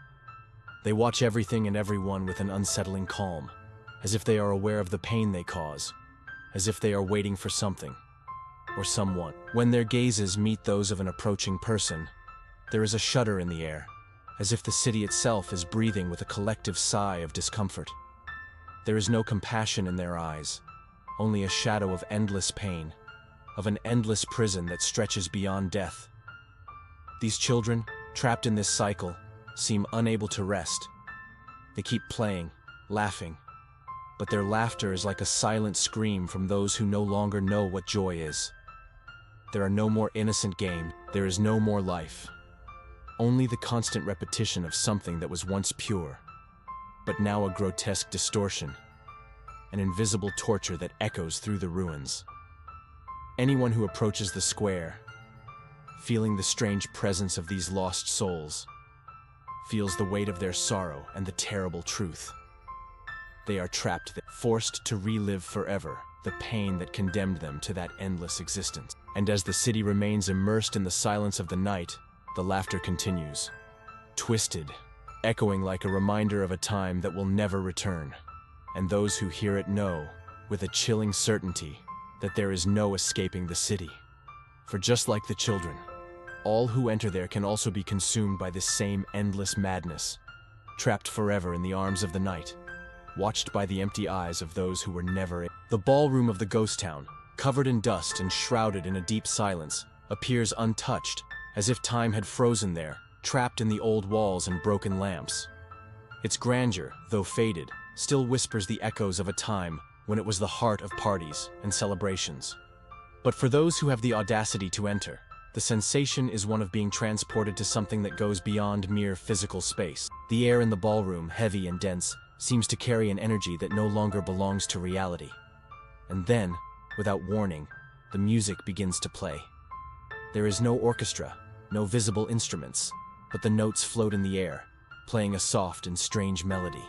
They watch everything and everyone with an unsettling calm, as if they are aware of the pain they cause, as if they are waiting for something or someone. When their gazes meet those of an approaching person, there is a shudder in the air, as if the city itself is breathing with a collective sigh of discomfort. There is no compassion in their eyes, only a shadow of endless pain, of an endless prison that stretches beyond death. These children, trapped in this cycle, seem unable to rest. They keep playing, laughing, but their laughter is like a silent scream from those who no longer know what joy is. There are no more innocent games, there is no more life. Only the constant repetition of something that was once pure, but now a grotesque distortion, an invisible torture that echoes through the ruins. Anyone who approaches the square, feeling the strange presence of these lost souls, feels the weight of their sorrow and the terrible truth. They are trapped, forced to relive forever the pain that condemned them to that endless existence. And as the city remains immersed in the silence of the night, the laughter continues, twisted, echoing like a reminder of a time that will never return. And those who hear it know, with a chilling certainty, that there is no escaping the city. For just like the children, all who enter there can also be consumed by this same endless madness, trapped forever in the arms of the night, watched by the empty eyes of those who were never. The ballroom of the ghost town, covered in dust and shrouded in a deep silence, appears untouched, as if time had frozen there, trapped in the old walls and broken lamps. Its grandeur, though faded, still whispers the echoes of a time when it was the heart of parties and celebrations. But for those who have the audacity to enter, the sensation is one of being transported to something that goes beyond mere physical space. The air in the ballroom, heavy and dense, seems to carry an energy that no longer belongs to reality. And then, without warning, the music begins to play. There is no orchestra, no visible instruments, but the notes float in the air, playing a soft and strange melody,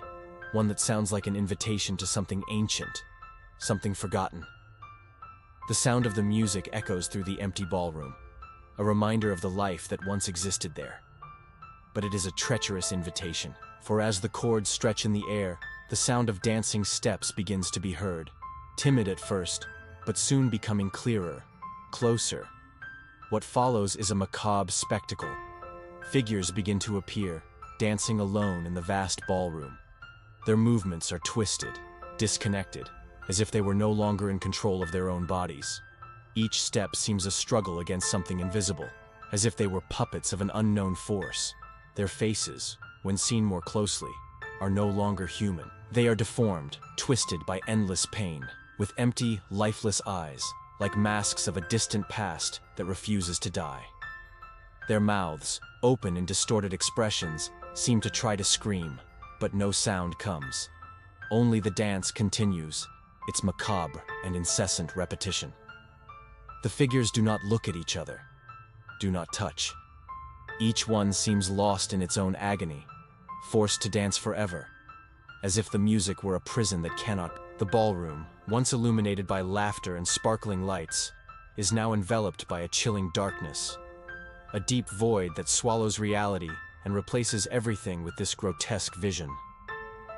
one that sounds like an invitation to something ancient, something forgotten. The sound of the music echoes through the empty ballroom, a reminder of the life that once existed there. But it is a treacherous invitation, for as the chords stretch in the air, the sound of dancing steps begins to be heard, timid at first, but soon becoming clearer, closer. What follows is a macabre spectacle. Figures begin to appear, dancing alone in the vast ballroom. Their movements are twisted, disconnected, as if they were no longer in control of their own bodies. Each step seems a struggle against something invisible, as if they were puppets of an unknown force. Their faces, when seen more closely, are no longer human. They are deformed, twisted by endless pain, with empty, lifeless eyes, like masks of a distant past that refuses to die. Their mouths, open in distorted expressions, seem to try to scream, but no sound comes. Only the dance continues, its macabre and incessant repetition. The figures do not look at each other, do not touch. Each one seems lost in its own agony, forced to dance forever, as if the music were a prison that cannot. The ballroom, once illuminated by laughter and sparkling lights, is now enveloped by a chilling darkness, a deep void that swallows reality and replaces everything with this grotesque vision.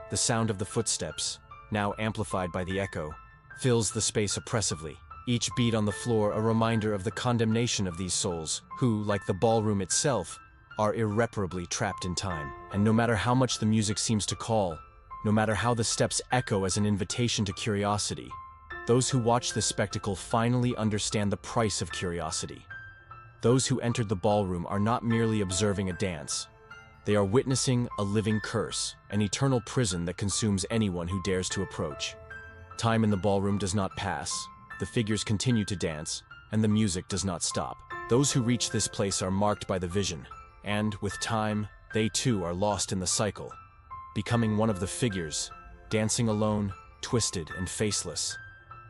The sound of the footsteps, now amplified by the echo, fills the space oppressively, each beat on the floor a reminder of the condemnation of these souls, who, like the ballroom itself, are irreparably trapped in time. And no matter how much the music seems to call, no matter how the steps echo as an invitation to curiosity, those who watch this spectacle finally understand the price of curiosity. Those who entered the ballroom are not merely observing a dance. They are witnessing a living curse, an eternal prison that consumes anyone who dares to approach. Time in the ballroom does not pass, the figures continue to dance, and the music does not stop. Those who reach this place are marked by the vision, and, with time, they too are lost in the cycle, becoming one of the figures, dancing alone, twisted and faceless,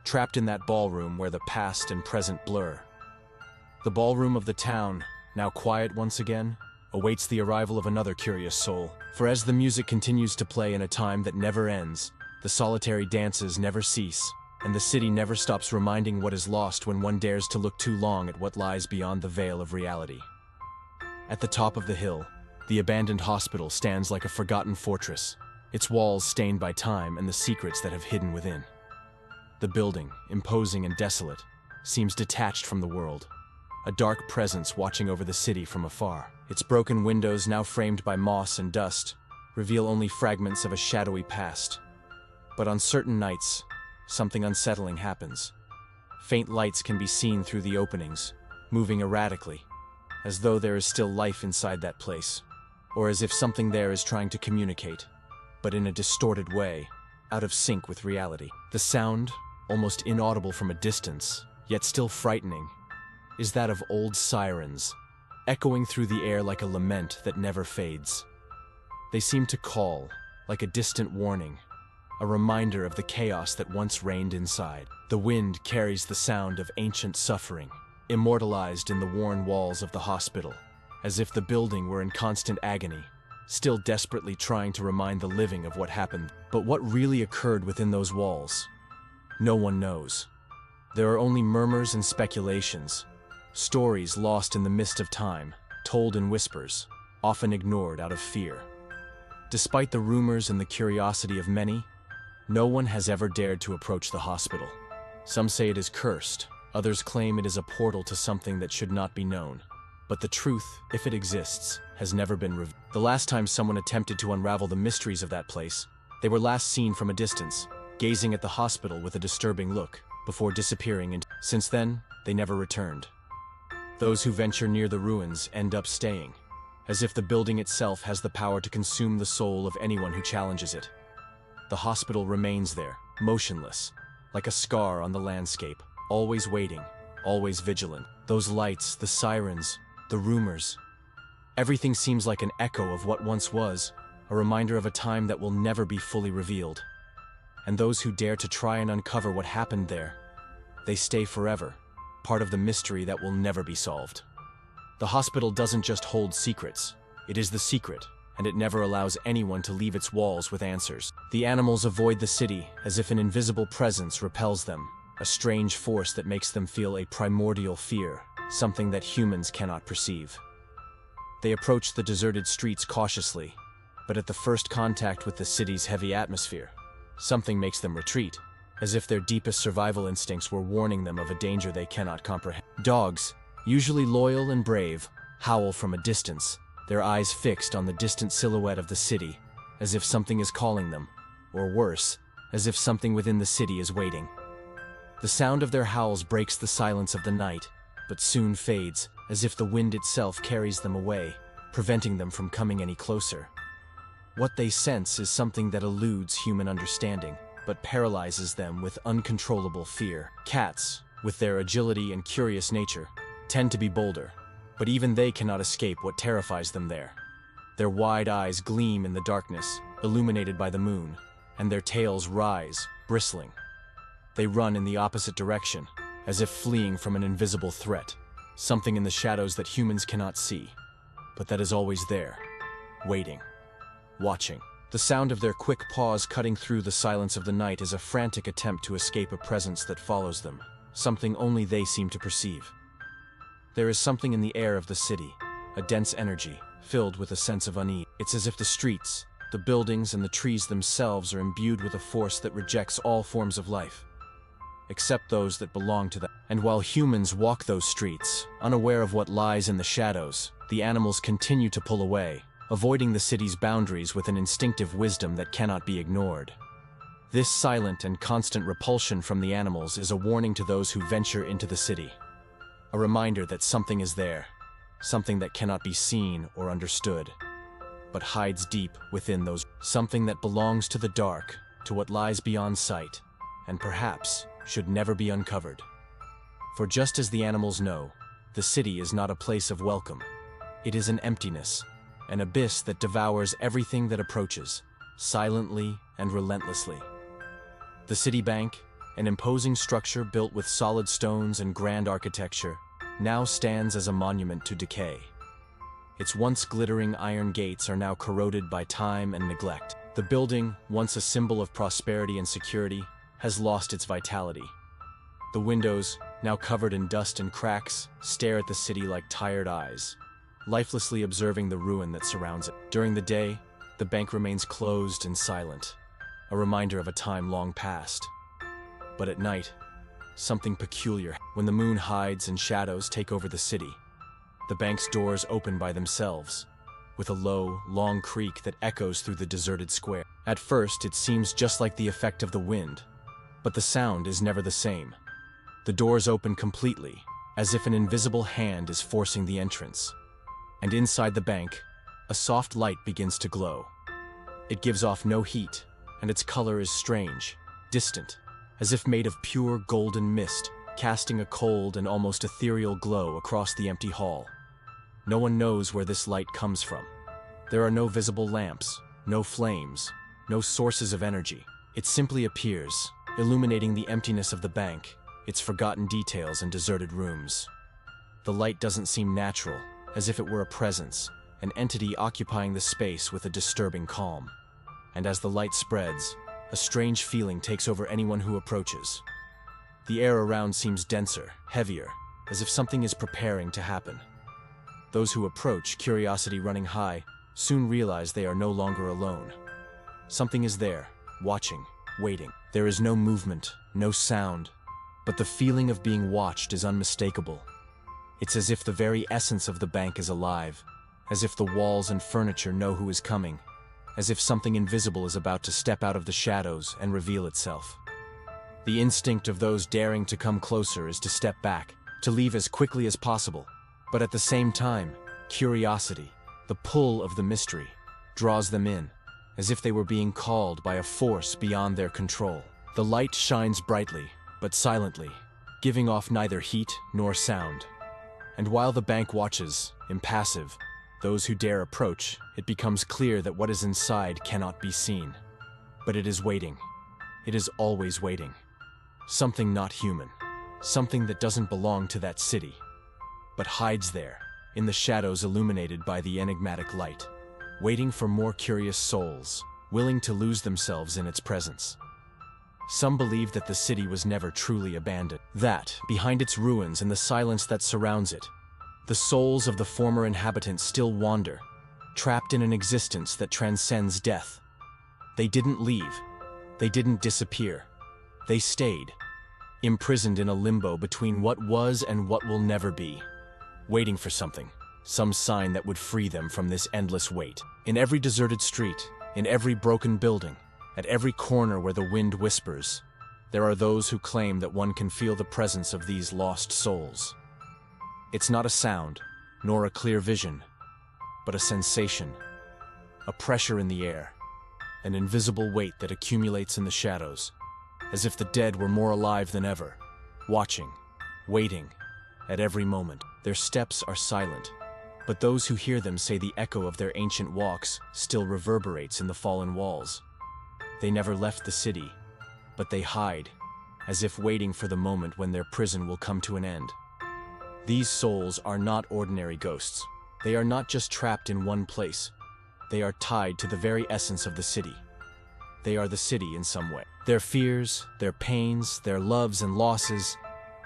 trapped in that ballroom where the past and present blur. The ballroom of the town, now quiet once again, awaits the arrival of another curious soul. For as the music continues to play in a time that never ends, the solitary dances never cease, and the city never stops reminding what is lost when one dares to look too long at what lies beyond the veil of reality. At the top of the hill, The abandoned hospital stands like a forgotten fortress, its walls stained by time and the secrets that have hidden within. The building, imposing and desolate, seems detached from the world, a dark presence watching over the city from afar. Its broken windows, now framed by moss and dust, reveal only fragments of a shadowy past. But on certain nights, something unsettling happens. Faint lights can be seen through the openings, moving erratically, as though there is still life inside that place, or as if something there is trying to communicate, but in a distorted way, out of sync with reality. The sound, almost inaudible from a distance, yet still frightening, is that of old sirens, echoing through the air like a lament that never fades. They seem to call, like a distant warning, a reminder of the chaos that once reigned inside. The wind carries the sound of ancient suffering, immortalized in the worn walls of the hospital, as if the building were in constant agony, still desperately trying to remind the living of what happened. But what really occurred within those walls? No one knows. There are only murmurs and speculations, stories lost in the mist of time, told in whispers, often ignored out of fear. Despite the rumors and the curiosity of many, no one has ever dared to approach the hospital. Some say it is cursed, others claim it is a portal to something that should not be known. But the truth, if it exists, has never been revealed. The last time someone attempted to unravel the mysteries of that place, they were last seen from a distance, gazing at the hospital with a disturbing look, before disappearing. Since then, they never returned. Those who venture near the ruins end up staying, as if the building itself has the power to consume the soul of anyone who challenges it. The hospital remains there, motionless, like a scar on the landscape, always waiting, always vigilant. Those lights, the sirens, the rumors, everything seems like an echo of what once was, a reminder of a time that will never be fully revealed. And those who dare to try and uncover what happened there, they stay forever, part of the mystery that will never be solved. The hospital doesn't just hold secrets, it is the secret, and it never allows anyone to leave its walls with answers. The animals avoid the city as if an invisible presence repels them, a strange force that makes them feel a primordial fear, something that humans cannot perceive. They approach the deserted streets cautiously, but at the first contact with the city's heavy atmosphere, something makes them retreat, as if their deepest survival instincts were warning them of a danger they cannot comprehend. Dogs, usually loyal and brave, howl from a distance, their eyes fixed on the distant silhouette of the city, as if something is calling them, or worse, as if something within the city is waiting. The sound of their howls breaks the silence of the night, but soon fades, as if the wind itself carries them away, preventing them from coming any closer. What they sense is something that eludes human understanding, but paralyzes them with uncontrollable fear. Cats, with their agility and curious nature, tend to be bolder, but even they cannot escape what terrifies them there. Their wide eyes gleam in the darkness, illuminated by the moon, and their tails rise, bristling. They run in the opposite direction, as if fleeing from an invisible threat, something in the shadows that humans cannot see, but that is always there, waiting, watching. The sound of their quick paws cutting through the silence of the night is a frantic attempt to escape a presence that follows them, something only they seem to perceive. There is something in the air of the city, a dense energy, filled with a sense of unease. It's as if the streets, the buildings, and the trees themselves are imbued with a force that rejects all forms of life, except those that belong to them. And while humans walk those streets, unaware of what lies in the shadows, the animals continue to pull away, avoiding the city's boundaries with an instinctive wisdom that cannot be ignored. This silent and constant repulsion from the animals is a warning to those who venture into the city, a reminder that something is there, something that cannot be seen or understood, but hides deep within those, something that belongs to the dark, to what lies beyond sight, and perhaps should never be uncovered. For just as the animals know, the city is not a place of welcome. It is an emptiness, an abyss that devours everything that approaches, silently and relentlessly. The city bank, an imposing structure built with solid stones and grand architecture, now stands as a monument to decay. Its once glittering iron gates are now corroded by time and neglect. The building, once a symbol of prosperity and security, has lost its vitality. The windows, now covered in dust and cracks, stare at the city like tired eyes, lifelessly observing the ruin that surrounds it. During the day, the bank remains closed and silent, a reminder of a time long past. But at night, something peculiar. When the moon hides and shadows take over the city, the bank's doors open by themselves, with a low, long creak that echoes through the deserted square. At first, it seems just like the effect of the wind, but the sound is never the same. The doors open completely, as if an invisible hand is forcing the entrance. And inside the bank, a soft light begins to glow. It gives off no heat, and its color is strange, distant, as if made of pure golden mist, casting a cold and almost ethereal glow across the empty hall. No one knows where this light comes from. There are no visible lamps, no flames, no sources of energy. It simply appears, illuminating the emptiness of the bank, its forgotten details and deserted rooms. The light doesn't seem natural, as if it were a presence, an entity occupying the space with a disturbing calm. And as the light spreads, a strange feeling takes over anyone who approaches. The air around seems denser, heavier, as if something is preparing to happen. Those who approach, curiosity running high, soon realize they are no longer alone. Something is there, watching, waiting. There is no movement, no sound, but the feeling of being watched is unmistakable. It's as if the very essence of the bank is alive, as if the walls and furniture know who is coming, as if something invisible is about to step out of the shadows and reveal itself. The instinct of those daring to come closer is to step back, to leave as quickly as possible. But at the same time, curiosity, the pull of the mystery, draws them in, as if they were being called by a force beyond their control. The light shines brightly, but silently, giving off neither heat nor sound. And while the bank watches, impassive, those who dare approach, it becomes clear that what is inside cannot be seen. But it is waiting. It is always waiting. Something not human. Something that doesn't belong to that city, but hides there, in the shadows illuminated by the enigmatic light, waiting for more curious souls, willing to lose themselves in its presence. Some believe that the city was never truly abandoned, that, behind its ruins and the silence that surrounds it, the souls of the former inhabitants still wander, trapped in an existence that transcends death. They didn't leave. They didn't disappear. They stayed, imprisoned in a limbo between what was and what will never be, waiting for something, some sign that would free them from this endless wait. In every deserted street, in every broken building, at every corner where the wind whispers, there are those who claim that one can feel the presence of these lost souls. It's not a sound, nor a clear vision, but a sensation, a pressure in the air, an invisible weight that accumulates in the shadows, as if the dead were more alive than ever, watching, waiting, at every moment. Their steps are silent, but those who hear them say the echo of their ancient walks still reverberates in the fallen walls. They never left the city, but they hide, as if waiting for the moment when their prison will come to an end. These souls are not ordinary ghosts. They are not just trapped in one place. They are tied to the very essence of the city. They are the city in some way. Their fears, their pains, their loves and losses,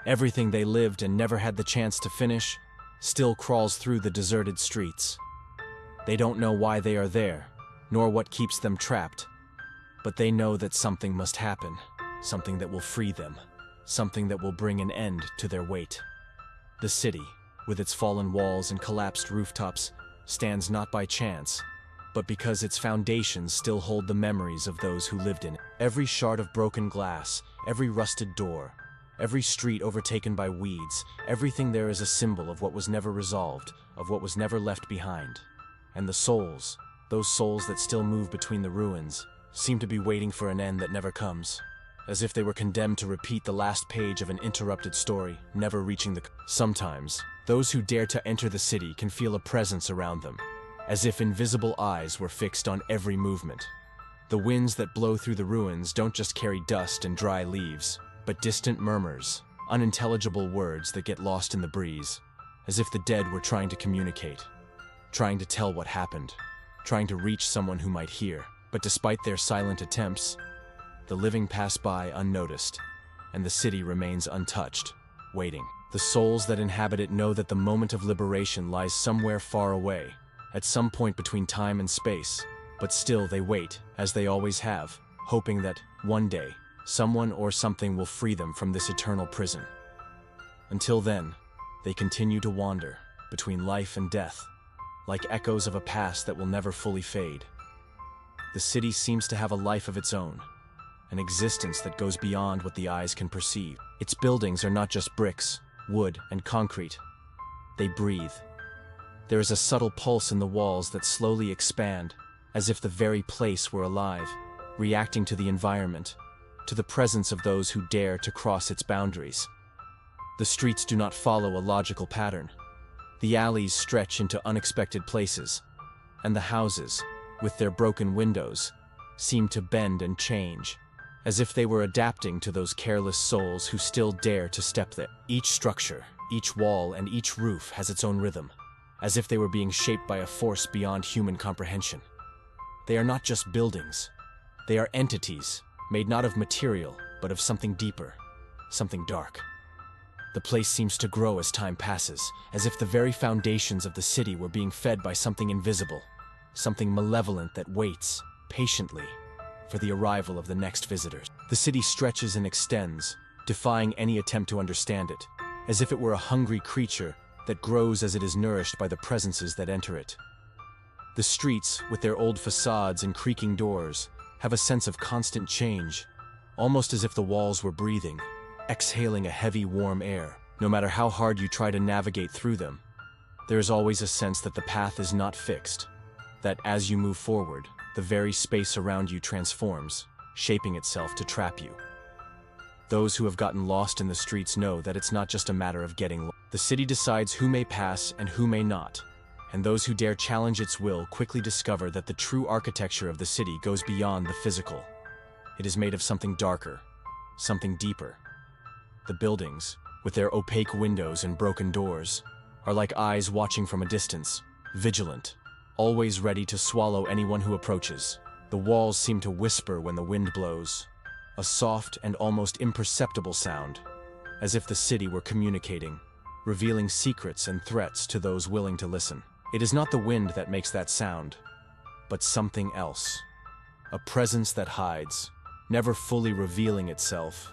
everything they lived and never had the chance to finish, still crawls through the deserted streets. They don't know why they are there, nor what keeps them trapped, but they know that something must happen, something that will free them, something that will bring an end to their wait. The city, with its fallen walls and collapsed rooftops, stands not by chance, but because its foundations still hold the memories of those who lived in it. Every shard of broken glass, every rusted door, every street overtaken by weeds, everything there is a symbol of what was never resolved, of what was never left behind. And the souls, those souls that still move between the ruins, seem to be waiting for an end that never comes, as if they were condemned to repeat the last page of an interrupted story, never reaching the... Sometimes, those who dare to enter the city can feel a presence around them, as if invisible eyes were fixed on every movement. The winds that blow through the ruins don't just carry dust and dry leaves, but distant murmurs, unintelligible words that get lost in the breeze, as if the dead were trying to communicate, trying to tell what happened, trying to reach someone who might hear. But despite their silent attempts, the living pass by unnoticed, and the city remains untouched, waiting. The souls that inhabit it know that the moment of liberation lies somewhere far away, at some point between time and space, but still they wait, as they always have, hoping that, one day, someone or something will free them from this eternal prison. Until then, they continue to wander, between life and death, like echoes of a past that will never fully fade. The city seems to have a life of its own, an existence that goes beyond what the eyes can perceive. Its buildings are not just bricks, wood, and concrete. They breathe. There is a subtle pulse in the walls that slowly expand, as if the very place were alive, reacting to the environment, to the presence of those who dare to cross its boundaries. The streets do not follow a logical pattern. The alleys stretch into unexpected places, and the houses, with their broken windows, seem to bend and change, as if they were adapting to those careless souls who still dare to step there. Each structure, each wall, and each roof has its own rhythm, as if they were being shaped by a force beyond human comprehension. They are not just buildings. They are entities, made not of material, but of something deeper, something dark. The place seems to grow as time passes, as if the very foundations of the city were being fed by something invisible, something malevolent that waits, patiently, for the arrival of the next visitors. The city stretches and extends, defying any attempt to understand it, as if it were a hungry creature that grows as it is nourished by the presences that enter it. The streets, with their old facades and creaking doors, have a sense of constant change, almost as if the walls were breathing, exhaling a heavy, warm air. No matter how hard you try to navigate through them, there is always a sense that the path is not fixed, that as you move forward, the very space around you transforms, shaping itself to trap you. Those who have gotten lost in the streets know that it's not just a matter of getting lost. The city decides who may pass and who may not, and those who dare challenge its will quickly discover that the true architecture of the city goes beyond the physical. It is made of something darker, something deeper. The buildings, with their opaque windows and broken doors, are like eyes watching from a distance, vigilant, always ready to swallow anyone who approaches. The walls seem to whisper when the wind blows, a soft and almost imperceptible sound, as if the city were communicating, revealing secrets and threats to those willing to listen. It is not the wind that makes that sound, but something else. A presence that hides, never fully revealing itself,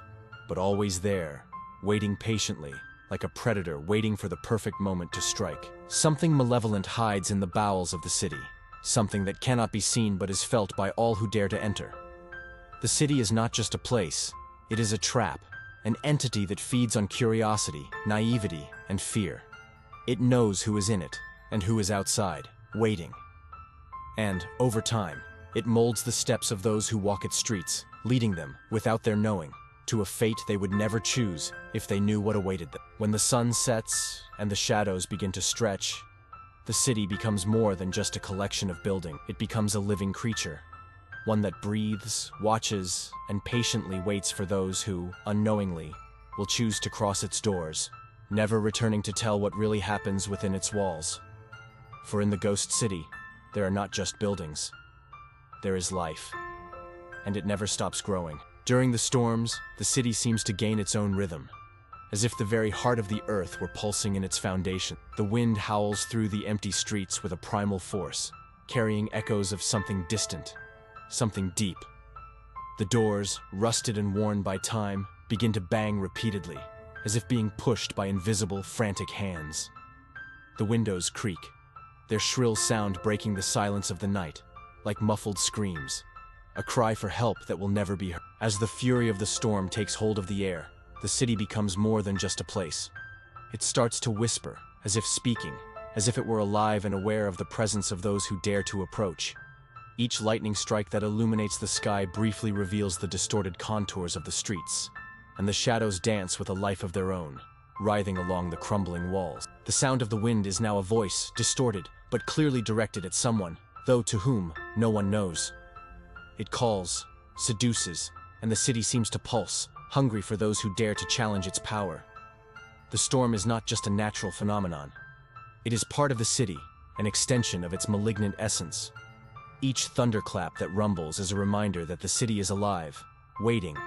but always there, waiting patiently, like a predator waiting for the perfect moment to strike. Something malevolent hides in the bowels of the city, something that cannot be seen but is felt by all who dare to enter. The city is not just a place, it is a trap, an entity that feeds on curiosity, naivety, and fear. It knows who is in it, and who is outside, waiting. And, over time, it molds the steps of those who walk its streets, leading them, without their knowing, to a fate they would never choose if they knew what awaited them. When the sun sets and the shadows begin to stretch, the city becomes more than just a collection of buildings. It becomes a living creature, one that breathes, watches, and patiently waits for those who, unknowingly, will choose to cross its doors, never returning to tell what really happens within its walls. For in the ghost city, there are not just buildings. There is life, and it never stops growing. During the storms, the city seems to gain its own rhythm, as if the very heart of the earth were pulsing in its foundation. The wind howls through the empty streets with a primal force, carrying echoes of something distant, something deep. The doors, rusted and worn by time, begin to bang repeatedly, as if being pushed by invisible, frantic hands. The windows creak, their shrill sound breaking the silence of the night, like muffled screams, a cry for help that will never be heard. As the fury of the storm takes hold of the air, the city becomes more than just a place. It starts to whisper, as if speaking, as if it were alive and aware of the presence of those who dare to approach. Each lightning strike that illuminates the sky briefly reveals the distorted contours of the streets, and the shadows dance with a life of their own, writhing along the crumbling walls. The sound of the wind is now a voice, distorted, but clearly directed at someone, though to whom, no one knows. It calls, seduces, and the city seems to pulse, hungry for those who dare to challenge its power. The storm is not just a natural phenomenon. It is part of the city, an extension of its malignant essence. Each thunderclap that rumbles is a reminder that the city is alive, waiting,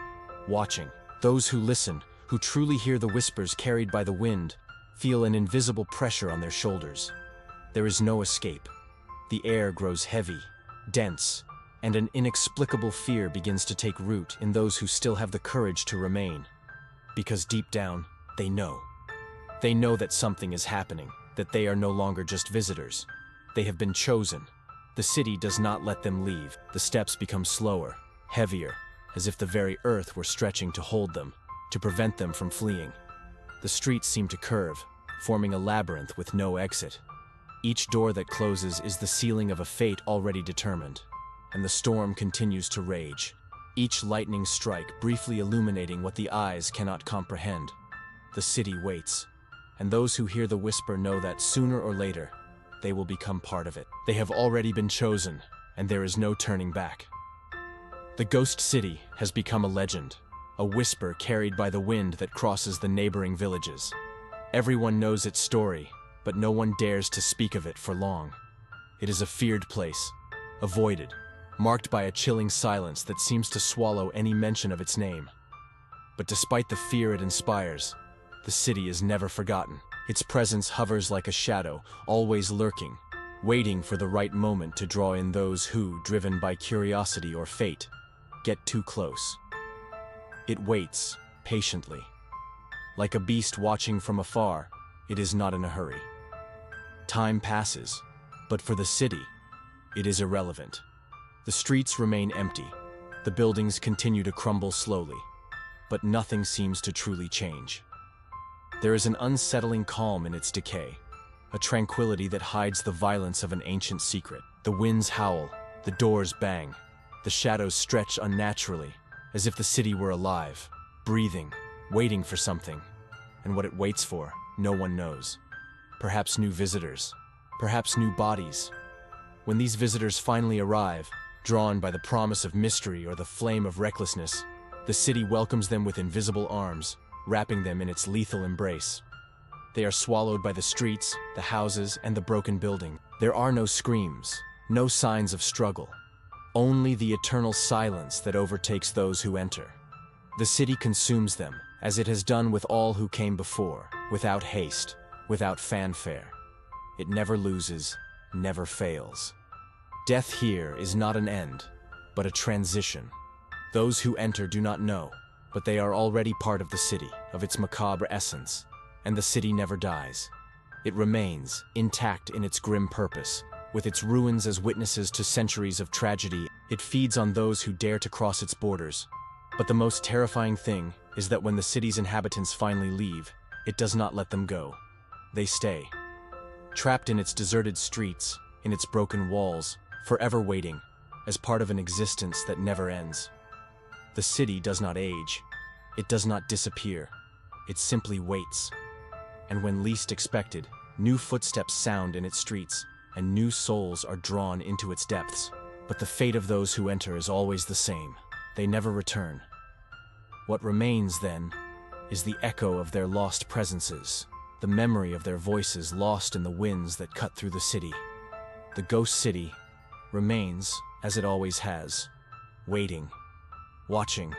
watching. Those who listen, who truly hear the whispers carried by the wind feel an invisible pressure on their shoulders. There is no escape. The air grows heavy, dense, and an inexplicable fear begins to take root in those who still have the courage to remain. Because deep down, they know. They know that something is happening, that they are no longer just visitors. They have been chosen. The city does not let them leave. The steps become slower, heavier, as if the very earth were stretching to hold them, to prevent them from fleeing. The streets seem to curve, forming a labyrinth with no exit. Each door that closes is the sealing of a fate already determined, and the storm continues to rage, each lightning strike briefly illuminating what the eyes cannot comprehend. The city waits, and those who hear the whisper know that sooner or later, they will become part of it. They have already been chosen, and there is no turning back. The ghost city has become a legend, a whisper carried by the wind that crosses the neighboring villages. Everyone knows its story, but no one dares to speak of it for long. It is a feared place, avoided, marked by a chilling silence that seems to swallow any mention of its name. But despite the fear it inspires, the city is never forgotten. Its presence hovers like a shadow, always lurking, waiting for the right moment to draw in those who, driven by curiosity or fate, get too close. It waits, patiently. Like a beast watching from afar, it is not in a hurry. Time passes, but for the city, it is irrelevant. The streets remain empty, the buildings continue to crumble slowly, but nothing seems to truly change. There is an unsettling calm in its decay, a tranquility that hides the violence of an ancient secret. The winds howl, the doors bang, the shadows stretch unnaturally, as if the city were alive, breathing, waiting for something. And what it waits for, no one knows. Perhaps new visitors, perhaps new bodies. When these visitors finally arrive, drawn by the promise of mystery or the flame of recklessness, the city welcomes them with invisible arms, wrapping them in its lethal embrace. They are swallowed by the streets, the houses, and the broken building. There are no screams, no signs of struggle, only the eternal silence that overtakes those who enter. The city consumes them, as it has done with all who came before, without haste, without fanfare. It never loses, never fails. Death here is not an end, but a transition. Those who enter do not know, but they are already part of the city, of its macabre essence, and the city never dies. It remains, intact in its grim purpose, with its ruins as witnesses to centuries of tragedy. It feeds on those who dare to cross its borders. But the most terrifying thing is that when the city's inhabitants finally leave, it does not let them go. They stay, trapped in its deserted streets, in its broken walls, forever waiting, as part of an existence that never ends. The city does not age. It does not disappear. It simply waits. And when least expected, new footsteps sound in its streets, and new souls are drawn into its depths. But the fate of those who enter is always the same. They never return. What remains, then, is the echo of their lost presences, the memory of their voices lost in the winds that cut through the city. The ghost city remains, as it always has, waiting, watching,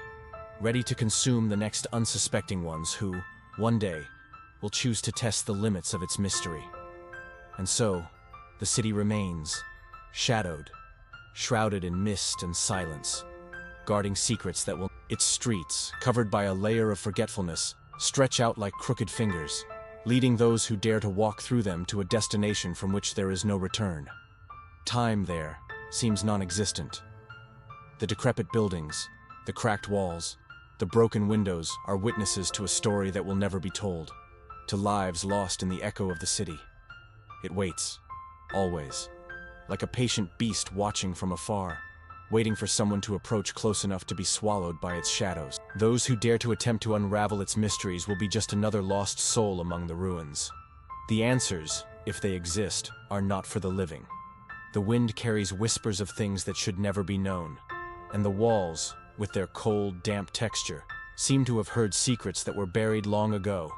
ready to consume the next unsuspecting ones who, one day, will choose to test the limits of its mystery. And so, the city remains, shadowed, shrouded in mist and silence, guarding secrets that will. Its streets, covered by a layer of forgetfulness, stretch out like crooked fingers, leading those who dare to walk through them to a destination from which there is no return. Time there seems non-existent. The decrepit buildings, the cracked walls, the broken windows are witnesses to a story that will never be told, to lives lost in the echo of the city. It waits, always, like a patient beast watching from afar, waiting for someone to approach close enough to be swallowed by its shadows. Those who dare to attempt to unravel its mysteries will be just another lost soul among the ruins. The answers, if they exist, are not for the living. The wind carries whispers of things that should never be known, and the walls, with their cold, damp texture, seem to have heard secrets that were buried long ago.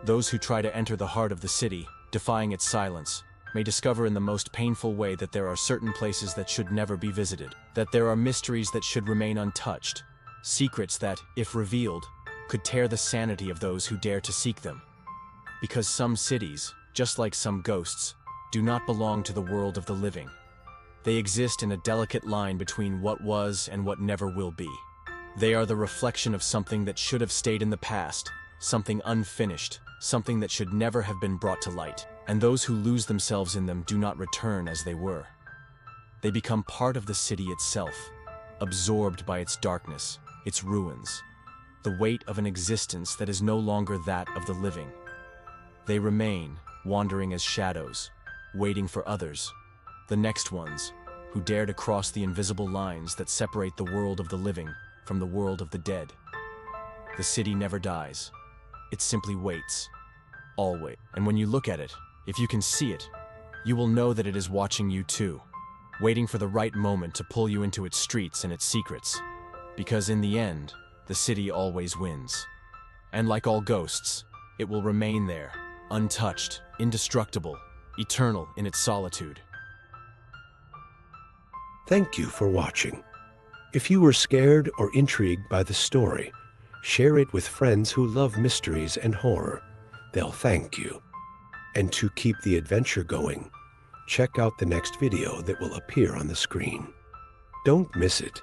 Those who try to enter the heart of the city, defying its silence, may discover in the most painful way that there are certain places that should never be visited, that there are mysteries that should remain untouched, secrets that, if revealed, could tear the sanity of those who dare to seek them. Because some cities, just like some ghosts, do not belong to the world of the living. They exist in a delicate line between what was and what never will be. They are the reflection of something that should have stayed in the past, something unfinished, something that should never have been brought to light, and those who lose themselves in them do not return as they were. They become part of the city itself, absorbed by its darkness, its ruins, the weight of an existence that is no longer that of the living. They remain, wandering as shadows, waiting for others, the next ones, who dare to cross the invisible lines that separate the world of the living from the world of the dead. The city never dies. It simply waits. Always. And when you look at it, if you can see it, you will know that it is watching you too, waiting for the right moment to pull you into its streets and its secrets. Because in the end, the city always wins. And like all ghosts, it will remain there, untouched, indestructible, eternal in its solitude. Thank you for watching. If you were scared or intrigued by the story, share it with friends who love mysteries and horror. They'll thank you. And to keep the adventure going, check out the next video that will appear on the screen. Don't miss it.